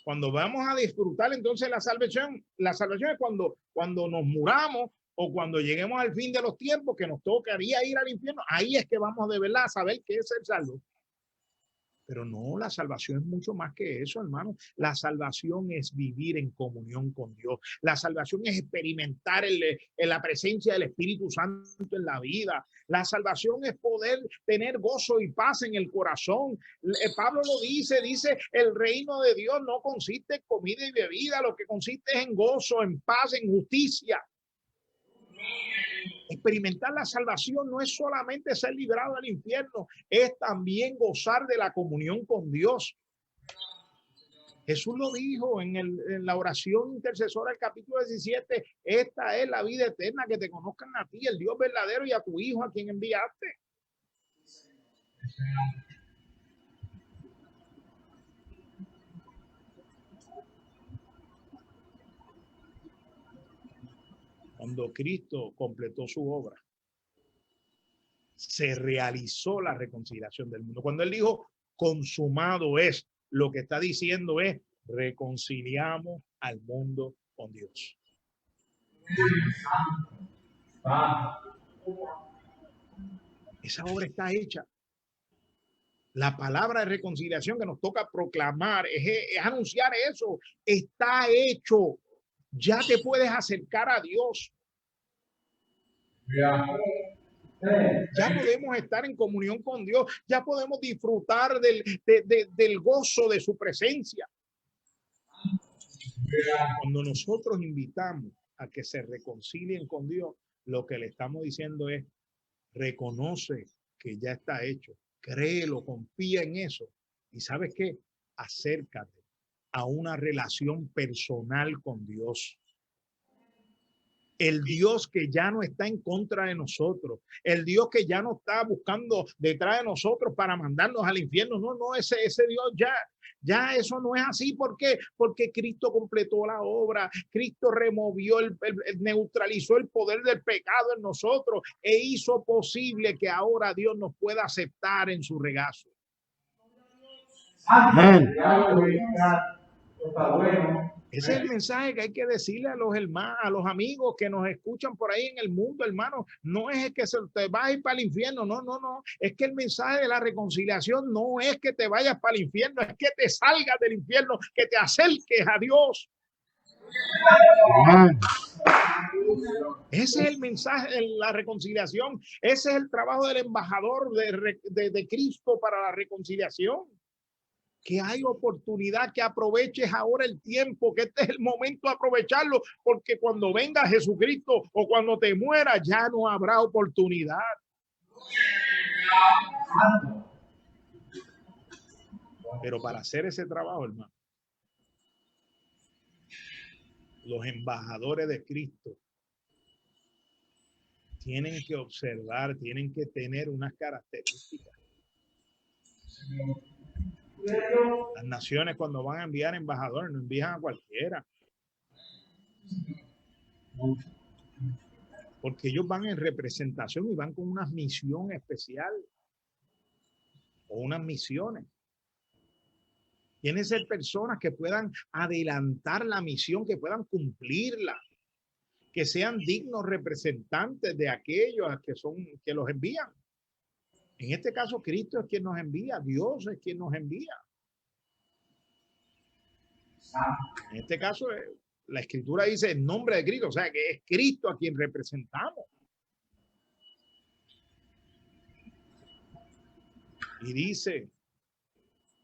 Cuando vamos a disfrutar entonces la salvación es cuando nos muramos o cuando lleguemos al fin de los tiempos que nos tocaría ir al infierno. Ahí es que vamos de verdad a saber qué es ser salvo. Pero no, la salvación es mucho más que eso, hermano. La salvación es vivir en comunión con Dios. La salvación es experimentar la presencia del Espíritu Santo en la vida. La salvación es poder tener gozo y paz en el corazón. Pablo lo dice, el reino de Dios no consiste en comida y bebida, lo que consiste es en gozo, en paz, en justicia. Experimentar la salvación no es solamente ser librado del infierno, es también gozar de la comunión con Dios. Jesús lo dijo en la oración intercesora del capítulo 17, esta es la vida eterna, que te conozcan a ti, el Dios verdadero, y a tu Hijo a quien enviaste. Cuando Cristo completó su obra, se realizó la reconciliación del mundo. Cuando Él dijo, consumado es, lo que está diciendo es, reconciliamos al mundo con Dios. Esa obra está hecha. La palabra de reconciliación que nos toca proclamar es anunciar eso. Está hecho. Ya te puedes acercar a Dios. Ya podemos estar en comunión con Dios. Ya podemos disfrutar del gozo de su presencia. Cuando nosotros invitamos a que se reconcilien con Dios, lo que le estamos diciendo es, reconoce que ya está hecho, créelo, confía en eso. Y ¿sabes qué? Acércate a una relación personal con Dios. El Dios que ya no está en contra de nosotros, el Dios que ya no está buscando detrás de nosotros para mandarnos al infierno. No, ese Dios ya eso no es así. ¿Por qué? Porque Cristo completó la obra. Cristo removió, neutralizó el poder del pecado en nosotros e hizo posible que ahora Dios nos pueda aceptar en su regazo. Amén. Ese es el mensaje que hay que decirle a los hermanos, a los amigos que nos escuchan por ahí en el mundo, hermano. No es que te vas a ir para el infierno, no. Es que el mensaje de la reconciliación no es que te vayas para el infierno, es que te salgas del infierno, que te acerques a Dios. Ese es el mensaje de la reconciliación. Ese es el trabajo del embajador de Cristo para la reconciliación. Que hay oportunidad, que aproveches ahora el tiempo, que este es el momento de aprovecharlo, porque cuando venga Jesucristo o cuando te mueras ya no habrá oportunidad. Pero para hacer ese trabajo, hermano, los embajadores de Cristo tienen que observar, tienen que tener unas características. Las naciones, cuando van a enviar embajadores, no envían a cualquiera, porque ellos van en representación y van con una misión especial o unas misiones. Tienen que ser personas que puedan adelantar la misión, que puedan cumplirla, que sean dignos representantes de aquellos que los envían. En este caso, Cristo es quien nos envía, Dios es quien nos envía. En este caso, la Escritura dice en nombre de Cristo, o sea que es Cristo a quien representamos. Y dice,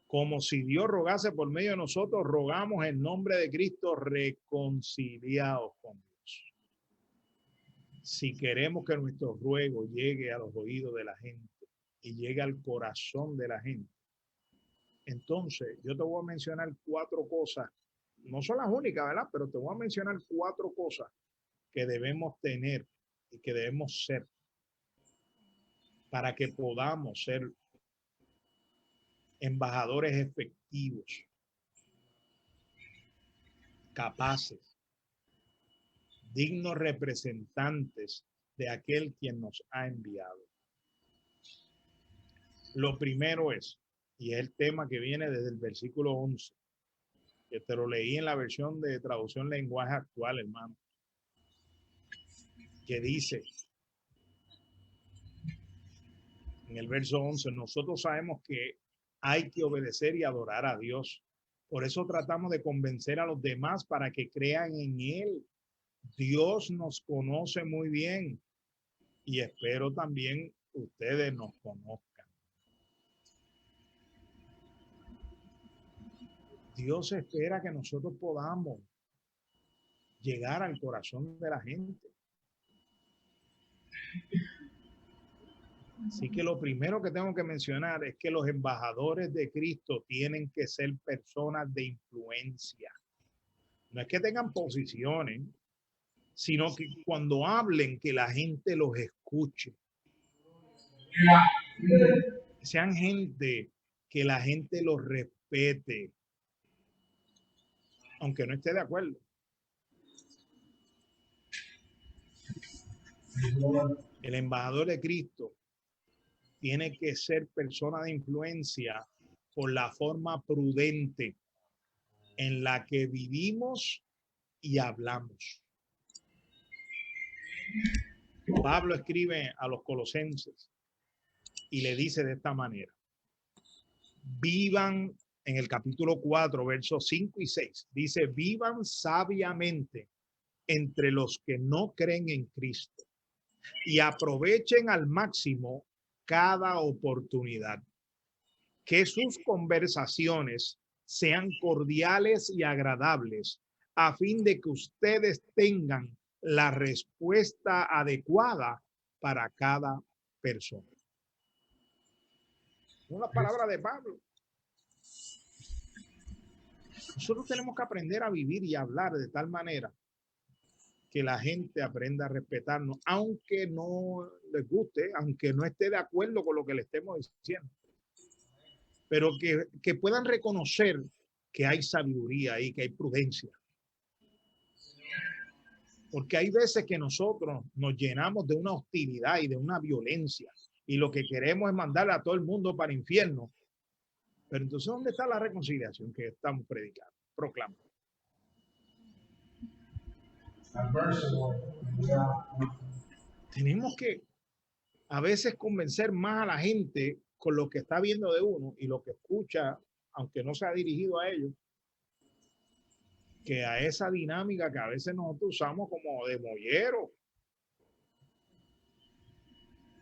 como si Dios rogase por medio de nosotros, rogamos en nombre de Cristo, reconciliados con Dios. Si queremos que nuestro ruego llegue a los oídos de la gente y llegue al corazón de la gente, entonces yo te voy a mencionar 4 cosas, no son las únicas, ¿verdad? Pero te voy a mencionar 4 cosas que debemos tener y que debemos ser para que podamos ser embajadores efectivos, capaces, dignos representantes de aquel quien nos ha enviado. Lo primero es, y es el tema que viene desde el versículo 11, que te lo leí en la versión de traducción lenguaje actual, hermano, que dice en el verso 11, nosotros sabemos que hay que obedecer y adorar a Dios. Por eso tratamos de convencer a los demás para que crean en Él. Dios nos conoce muy bien y espero también ustedes nos conozcan. Dios espera que nosotros podamos llegar al corazón de la gente. Así que lo primero que tengo que mencionar es que los embajadores de Cristo tienen que ser personas de influencia. No es que tengan posiciones, sino que cuando hablen, que la gente los escuche. Que sean gente, que la gente los respete, aunque no esté de acuerdo. El embajador de Cristo tiene que ser persona de influencia por la forma prudente en la que vivimos y hablamos. Pablo escribe a los colosenses y le dice de esta manera: vivan, en el capítulo 4, versos 5 y 6, dice: vivan sabiamente entre los que no creen en Cristo y aprovechen al máximo cada oportunidad. Que sus conversaciones sean cordiales y agradables, a fin de que ustedes tengan la respuesta adecuada para cada persona. Una palabra de Pablo. Nosotros tenemos que aprender a vivir y hablar de tal manera que la gente aprenda a respetarnos, aunque no les guste, aunque no esté de acuerdo con lo que le estemos diciendo. Pero que puedan reconocer que hay sabiduría ahí, que hay prudencia. Porque hay veces que nosotros nos llenamos de una hostilidad y de una violencia y lo que queremos es mandarle a todo el mundo para el infierno. Pero entonces, ¿dónde está la reconciliación que estamos predicando, proclamando? Tenemos que a veces convencer más a la gente con lo que está viendo de uno y lo que escucha, aunque no se ha dirigido a ellos, que a esa dinámica que a veces nosotros usamos como de mollero.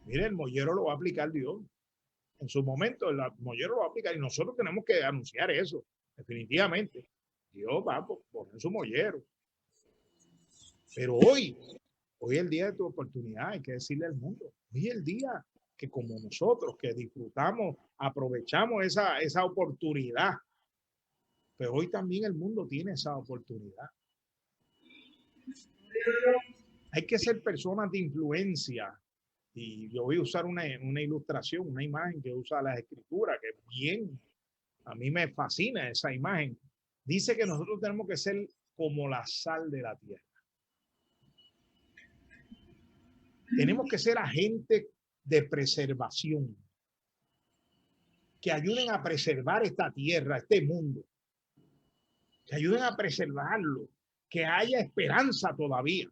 Mire, el mollero lo va a aplicar Dios. En su momento, el mollero lo va a aplicar y nosotros tenemos que anunciar eso, definitivamente. Dios va a poner su mollero. Pero hoy es el día de tu oportunidad, hay que decirle al mundo. Hoy es el día que como nosotros, que disfrutamos, aprovechamos esa oportunidad. Pero hoy también el mundo tiene esa oportunidad. Hay que ser personas de influencia. Y yo voy a usar una ilustración, una imagen que usa las escrituras, que bien, a mí me fascina esa imagen. Dice que nosotros tenemos que ser como la sal de la tierra. Tenemos que ser agentes de preservación, que ayuden a preservar esta tierra, este mundo, que ayuden a preservarlo, que haya esperanza todavía.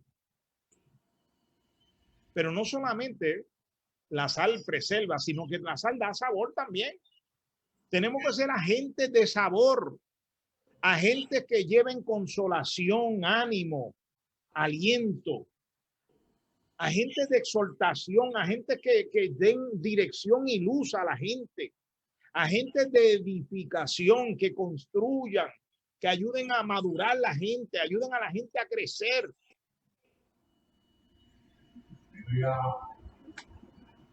Pero no solamente la sal preserva, sino que la sal da sabor también. Tenemos que ser agentes de sabor, agentes que lleven consolación, ánimo, aliento, agentes de exhortación, agentes que den dirección y luz a la gente, agentes de edificación, que construyan, que ayuden a madurar la gente, ayuden a la gente a crecer.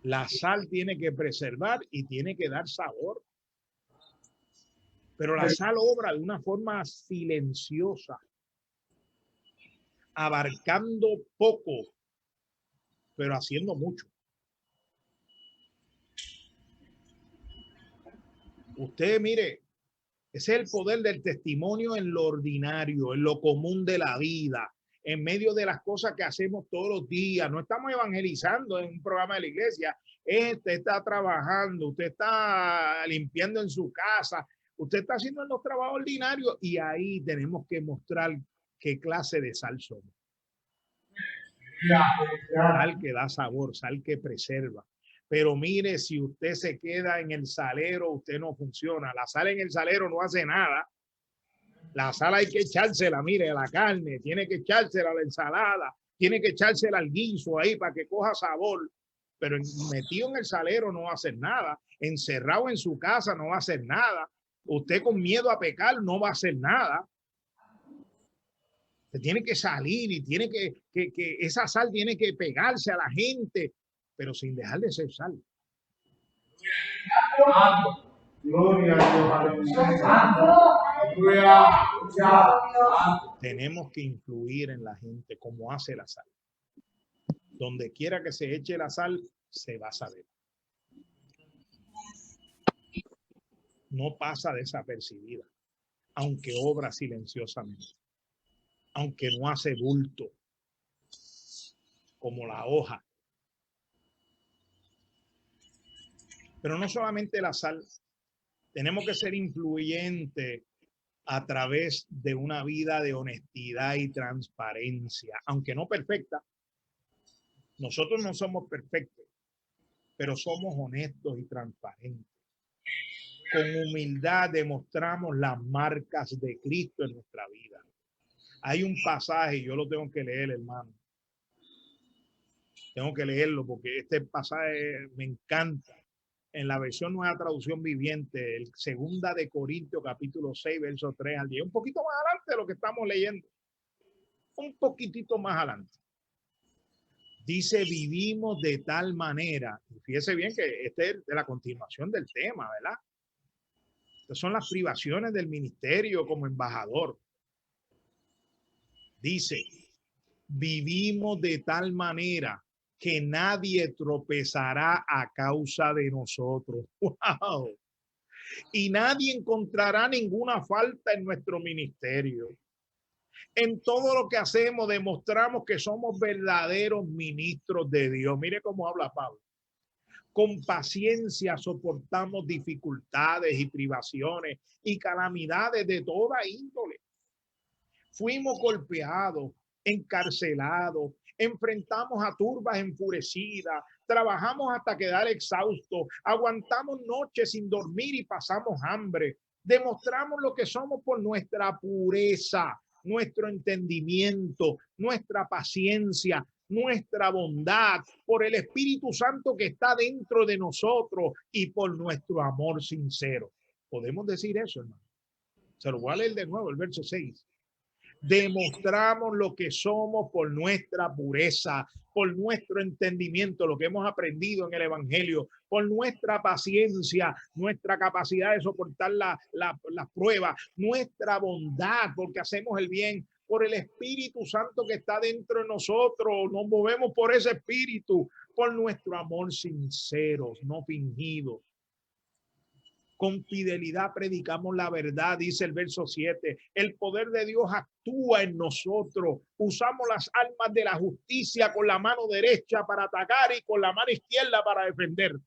La sal tiene que preservar y tiene que dar sabor. Pero la sal obra de una forma silenciosa, abarcando poco, pero haciendo mucho. Usted mire, ese es el poder del testimonio en lo ordinario, en lo común de la vida, en medio de las cosas que hacemos todos los días. No estamos evangelizando en un programa de la iglesia. Usted está trabajando, usted está limpiando en su casa, usted está haciendo los trabajos ordinarios y ahí tenemos que mostrar qué clase de sal somos. Sal que da sabor, sal que preserva. Pero mire, si usted se queda en el salero, usted no funciona. La sal en el salero no hace nada. La sal hay que echársela, mire, a la carne, tiene que echársela a la ensalada, tiene que echársela al guiso ahí para que coja sabor. Pero metido en el salero no va a hacer nada. Encerrado en su casa no va a hacer nada. Usted con miedo a pecar no va a hacer nada. Se tiene que salir y tiene que esa sal tiene que pegarse a la gente, pero sin dejar de ser sal. Gloria a Dios. Tenemos que influir en la gente como hace la sal. Donde quiera que se eche la sal, se va a saber. No pasa desapercibida, aunque obra silenciosamente, aunque no hace bulto, como la hoja. Pero no solamente la sal, tenemos que ser influyentes a través de una vida de honestidad y transparencia, aunque no perfecta. Nosotros no somos perfectos, pero somos honestos y transparentes. Con humildad demostramos las marcas de Cristo en nuestra vida. Hay un pasaje, yo lo tengo que leer, hermano. Tengo que leerlo porque este pasaje me encanta. En la versión Nueva Traducción Viviente, el 2 de Corintios, capítulo 6, verso 3 al 10. Un poquito más adelante de lo que estamos leyendo. Un poquitito más adelante. Dice, vivimos de tal manera. Y fíjese bien que este es de la continuación del tema, ¿verdad? Estas son las privaciones del ministerio como embajador. Dice, vivimos de tal manera que nadie tropezará a causa de nosotros. ¡Wow! Y nadie encontrará ninguna falta en nuestro ministerio. En todo lo que hacemos demostramos que somos verdaderos ministros de Dios. Mire cómo habla Pablo. Con paciencia soportamos dificultades y privaciones y calamidades de toda índole. Fuimos golpeados, encarcelados, enfrentamos a turbas enfurecidas, trabajamos hasta quedar exhaustos, aguantamos noches sin dormir y pasamos hambre. Demostramos lo que somos por nuestra pureza, nuestro entendimiento, nuestra paciencia, nuestra bondad, por el Espíritu Santo que está dentro de nosotros y por nuestro amor sincero. Podemos decir eso, hermano. Se lo voy a leer de nuevo, el verso 6. Demostramos lo que somos por nuestra pureza, por nuestro entendimiento, lo que hemos aprendido en el Evangelio, por nuestra paciencia, nuestra capacidad de soportar la prueba, nuestra bondad, porque hacemos el bien, por el Espíritu Santo que está dentro de nosotros. Nos movemos por ese Espíritu, por nuestro amor sincero, no fingido. Con fidelidad predicamos la verdad, dice el verso 7. El poder de Dios actúa en nosotros. Usamos las armas de la justicia con la mano derecha para atacar y con la mano izquierda para defender.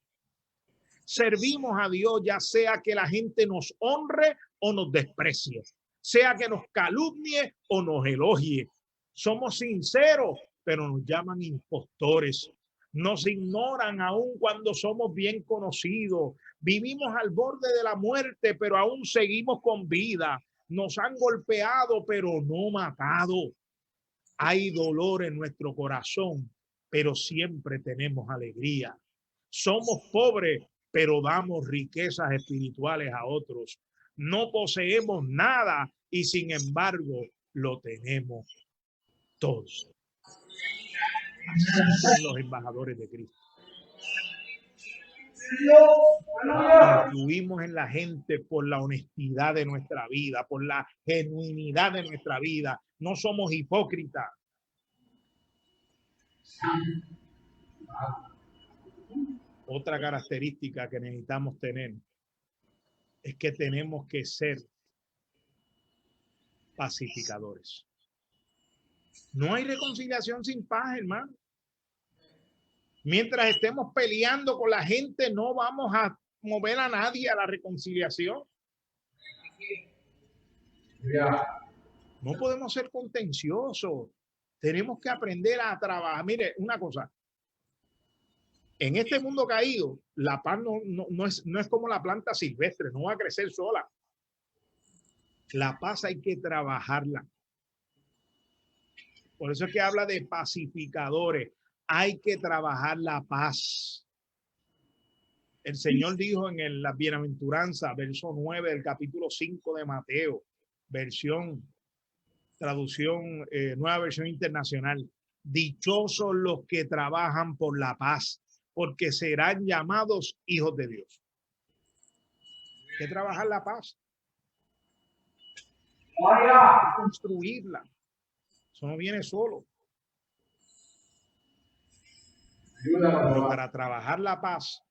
Servimos a Dios, ya sea que la gente nos honre o nos desprecie, sea que nos calumnie o nos elogie. Somos sinceros, pero nos llaman impostores. Nos ignoran aún cuando somos bien conocidos. Vivimos al borde de la muerte, pero aún seguimos con vida. Nos han golpeado, pero no matado. Hay dolor en nuestro corazón, pero siempre tenemos alegría. Somos pobres, pero damos riquezas espirituales a otros. No poseemos nada y sin embargo lo tenemos todo. Así son los embajadores de Cristo. Influimos en la gente por la honestidad de nuestra vida, por la genuinidad de nuestra vida. No somos hipócritas. Otra característica que necesitamos tener es que tenemos que ser pacificadores. No hay reconciliación sin paz, hermano. Mientras estemos peleando con la gente, no vamos a mover a nadie a la reconciliación. No podemos ser contenciosos. Tenemos que aprender a trabajar. Mire, una cosa. En este mundo caído, la paz no es como la planta silvestre, no va a crecer sola. La paz hay que trabajarla. Por eso es que habla de pacificadores. Hay que trabajar la paz. El Señor dijo en la bienaventuranza, verso 9 del capítulo 5 de Mateo, traducción, nueva versión internacional. Dichosos los que trabajan por la paz, porque serán llamados hijos de Dios. Hay que trabajar la paz. Hay que construirla. Eso no viene solo. Pero para trabajar la paz,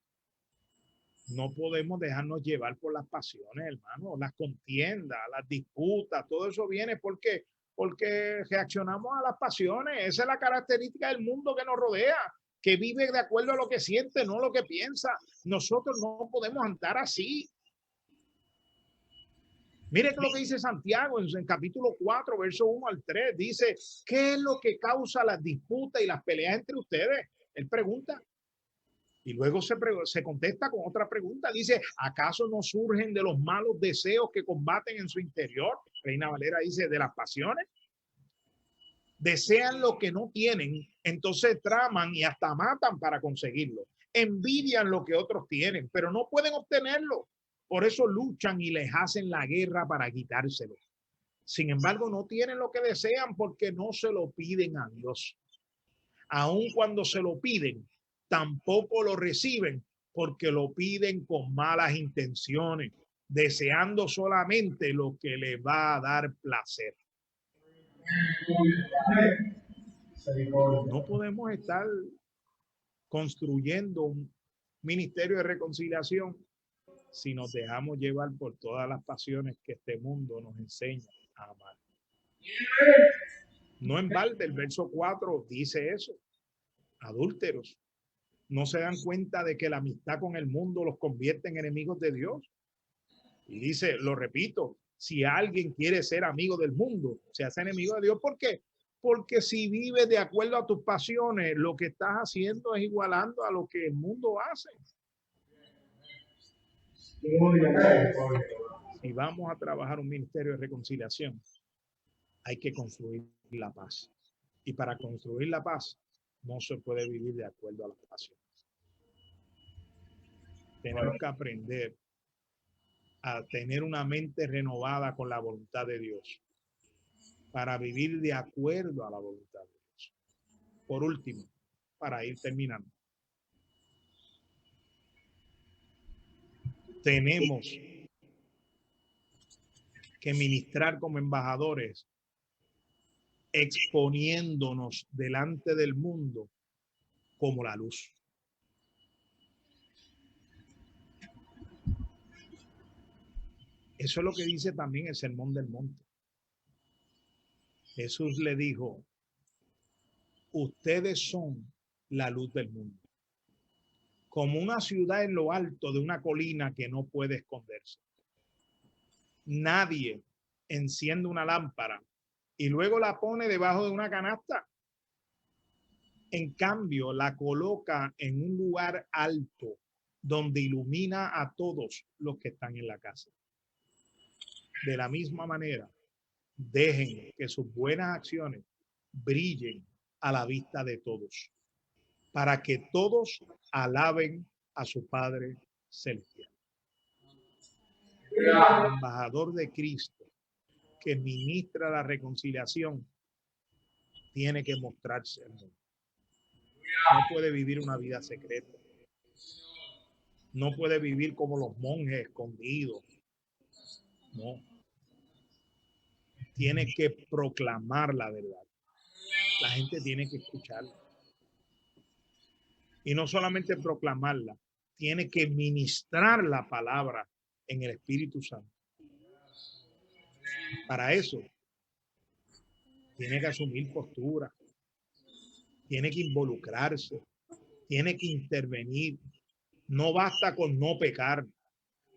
no podemos dejarnos llevar por las pasiones, hermano. Las contiendas, las disputas, todo eso viene porque reaccionamos a las pasiones. Esa es la característica del mundo que nos rodea, que vive de acuerdo a lo que siente, no lo que piensa. Nosotros no podemos andar así. Mire lo que dice Santiago en capítulo 4, verso 1 al 3. Dice, ¿qué es lo que causa las disputas y las peleas entre ustedes? Él pregunta. Y luego se contesta con otra pregunta. Dice, ¿acaso no surgen de los malos deseos que combaten en su interior? Reina Valera dice, de las pasiones. Desean lo que no tienen, entonces traman y hasta matan para conseguirlo. Envidian lo que otros tienen, pero no pueden obtenerlo. Por eso luchan y les hacen la guerra para quitárselo. Sin embargo, no tienen lo que desean porque no se lo piden a Dios. Aun cuando se lo piden, tampoco lo reciben porque lo piden con malas intenciones, deseando solamente lo que les va a dar placer. No podemos estar construyendo un ministerio de reconciliación si nos dejamos llevar por todas las pasiones que este mundo nos enseña a amar. No en balde el verso 4 dice eso. Adúlteros, ¿no se dan cuenta de que la amistad con el mundo los convierte en enemigos de Dios? Y dice, lo repito, si alguien quiere ser amigo del mundo, se hace enemigo de Dios. ¿Por qué? Porque si vives de acuerdo a tus pasiones, lo que estás haciendo es igualando a lo que el mundo hace. Si vamos a trabajar un ministerio de reconciliación, hay que construir la paz. Y para construir la paz, no se puede vivir de acuerdo a las pasiones. Tenemos que aprender a tener una mente renovada con la voluntad de Dios para vivir de acuerdo a la voluntad de Dios. Por último, para ir terminando, tenemos que ministrar como embajadores, exponiéndonos delante del mundo como la luz. Eso es lo que dice también el Sermón del Monte. Jesús le dijo, ustedes son la luz del mundo. Como una ciudad en lo alto de una colina que no puede esconderse. Nadie enciende una lámpara y luego la pone debajo de una canasta. En cambio, la coloca en un lugar alto donde ilumina a todos los que están en la casa. De la misma manera, dejen que sus buenas acciones brillen a la vista de todos, para que todos alaben a su Padre Celestial. El embajador de Cristo que ministra la reconciliación tiene que mostrarse al mundo. No puede vivir una vida secreta. No puede vivir como los monjes escondidos. No. Tiene que proclamar la verdad. La gente tiene que escucharla. Y no solamente proclamarla, tiene que ministrar la palabra en el Espíritu Santo. Para eso, tiene que asumir postura, tiene que involucrarse, tiene que intervenir. No basta con no pecar.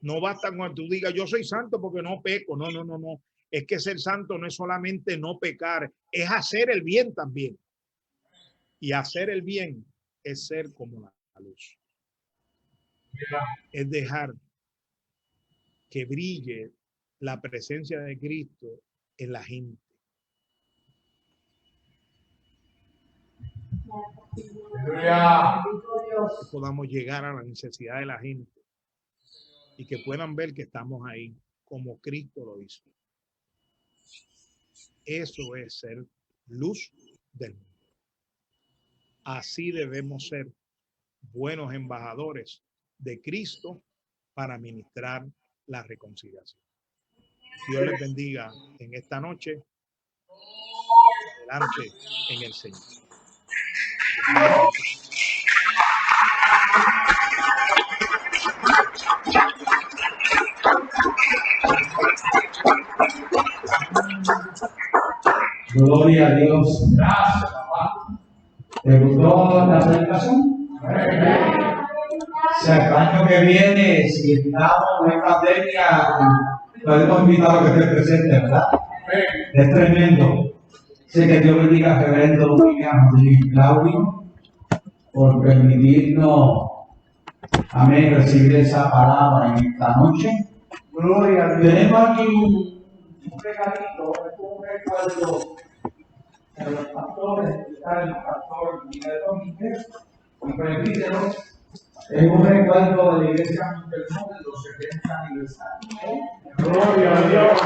No basta cuando tú digas, yo soy santo porque no peco. No, no, no, no. Es que ser santo no es solamente no pecar, es hacer el bien también. Y hacer el bien es ser como la luz. Es dejar que brille la presencia de Cristo en la gente. Que podamos llegar a la necesidad de la gente y que puedan ver que estamos ahí como Cristo lo hizo. Eso es ser luz del mundo. Así debemos ser buenos embajadores de Cristo para ministrar la reconciliación. Dios les bendiga en esta noche. Adelante en el Señor. Gloria a Dios. Gracias, papá. ¿Te gustó la predicación? Si el año que viene, si estamos en pandemia, podemos invitar a que esté presente, ¿verdad? Es tremendo. Sé que Dios bendiga a Reverendo y Claudio por permitirnos, amén, recibir esa palabra en esta noche. Gloria a Dios. Tenemos aquí un regalito, es un recuerdo de los pastores, está el pastor Miguel Domínguez, y presbítero. Es un recuerdo de la iglesia Montermón de los 70 aniversarios. Gloria a Dios.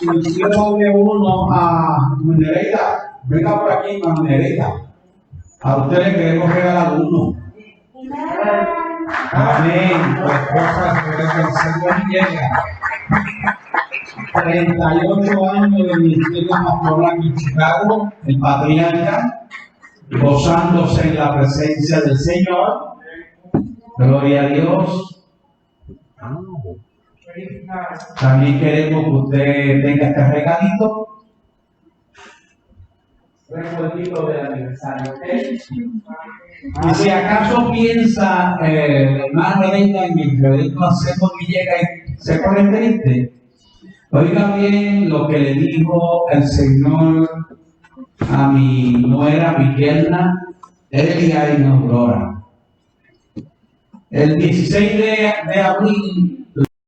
Y yo doble uno a Nereida. Venga por aquí, Manu Nereida. A ustedes queremos regalar uno. Amén. Pues cosas que el Señor llega. 38 años de ministerio pastoral aquí en Chicago, el patriarca, gozándose en la presencia del Señor. Gloria a Dios. También queremos que usted tenga este regalito. Recuerdito del aniversario. Y si acaso piensa el hermano Reina en el reverendo Anselmo Villegas y se pone triste, oiga bien lo que le dijo el Señor a mi nuera, mi tierna, Elia y Aurora. El 16 de abril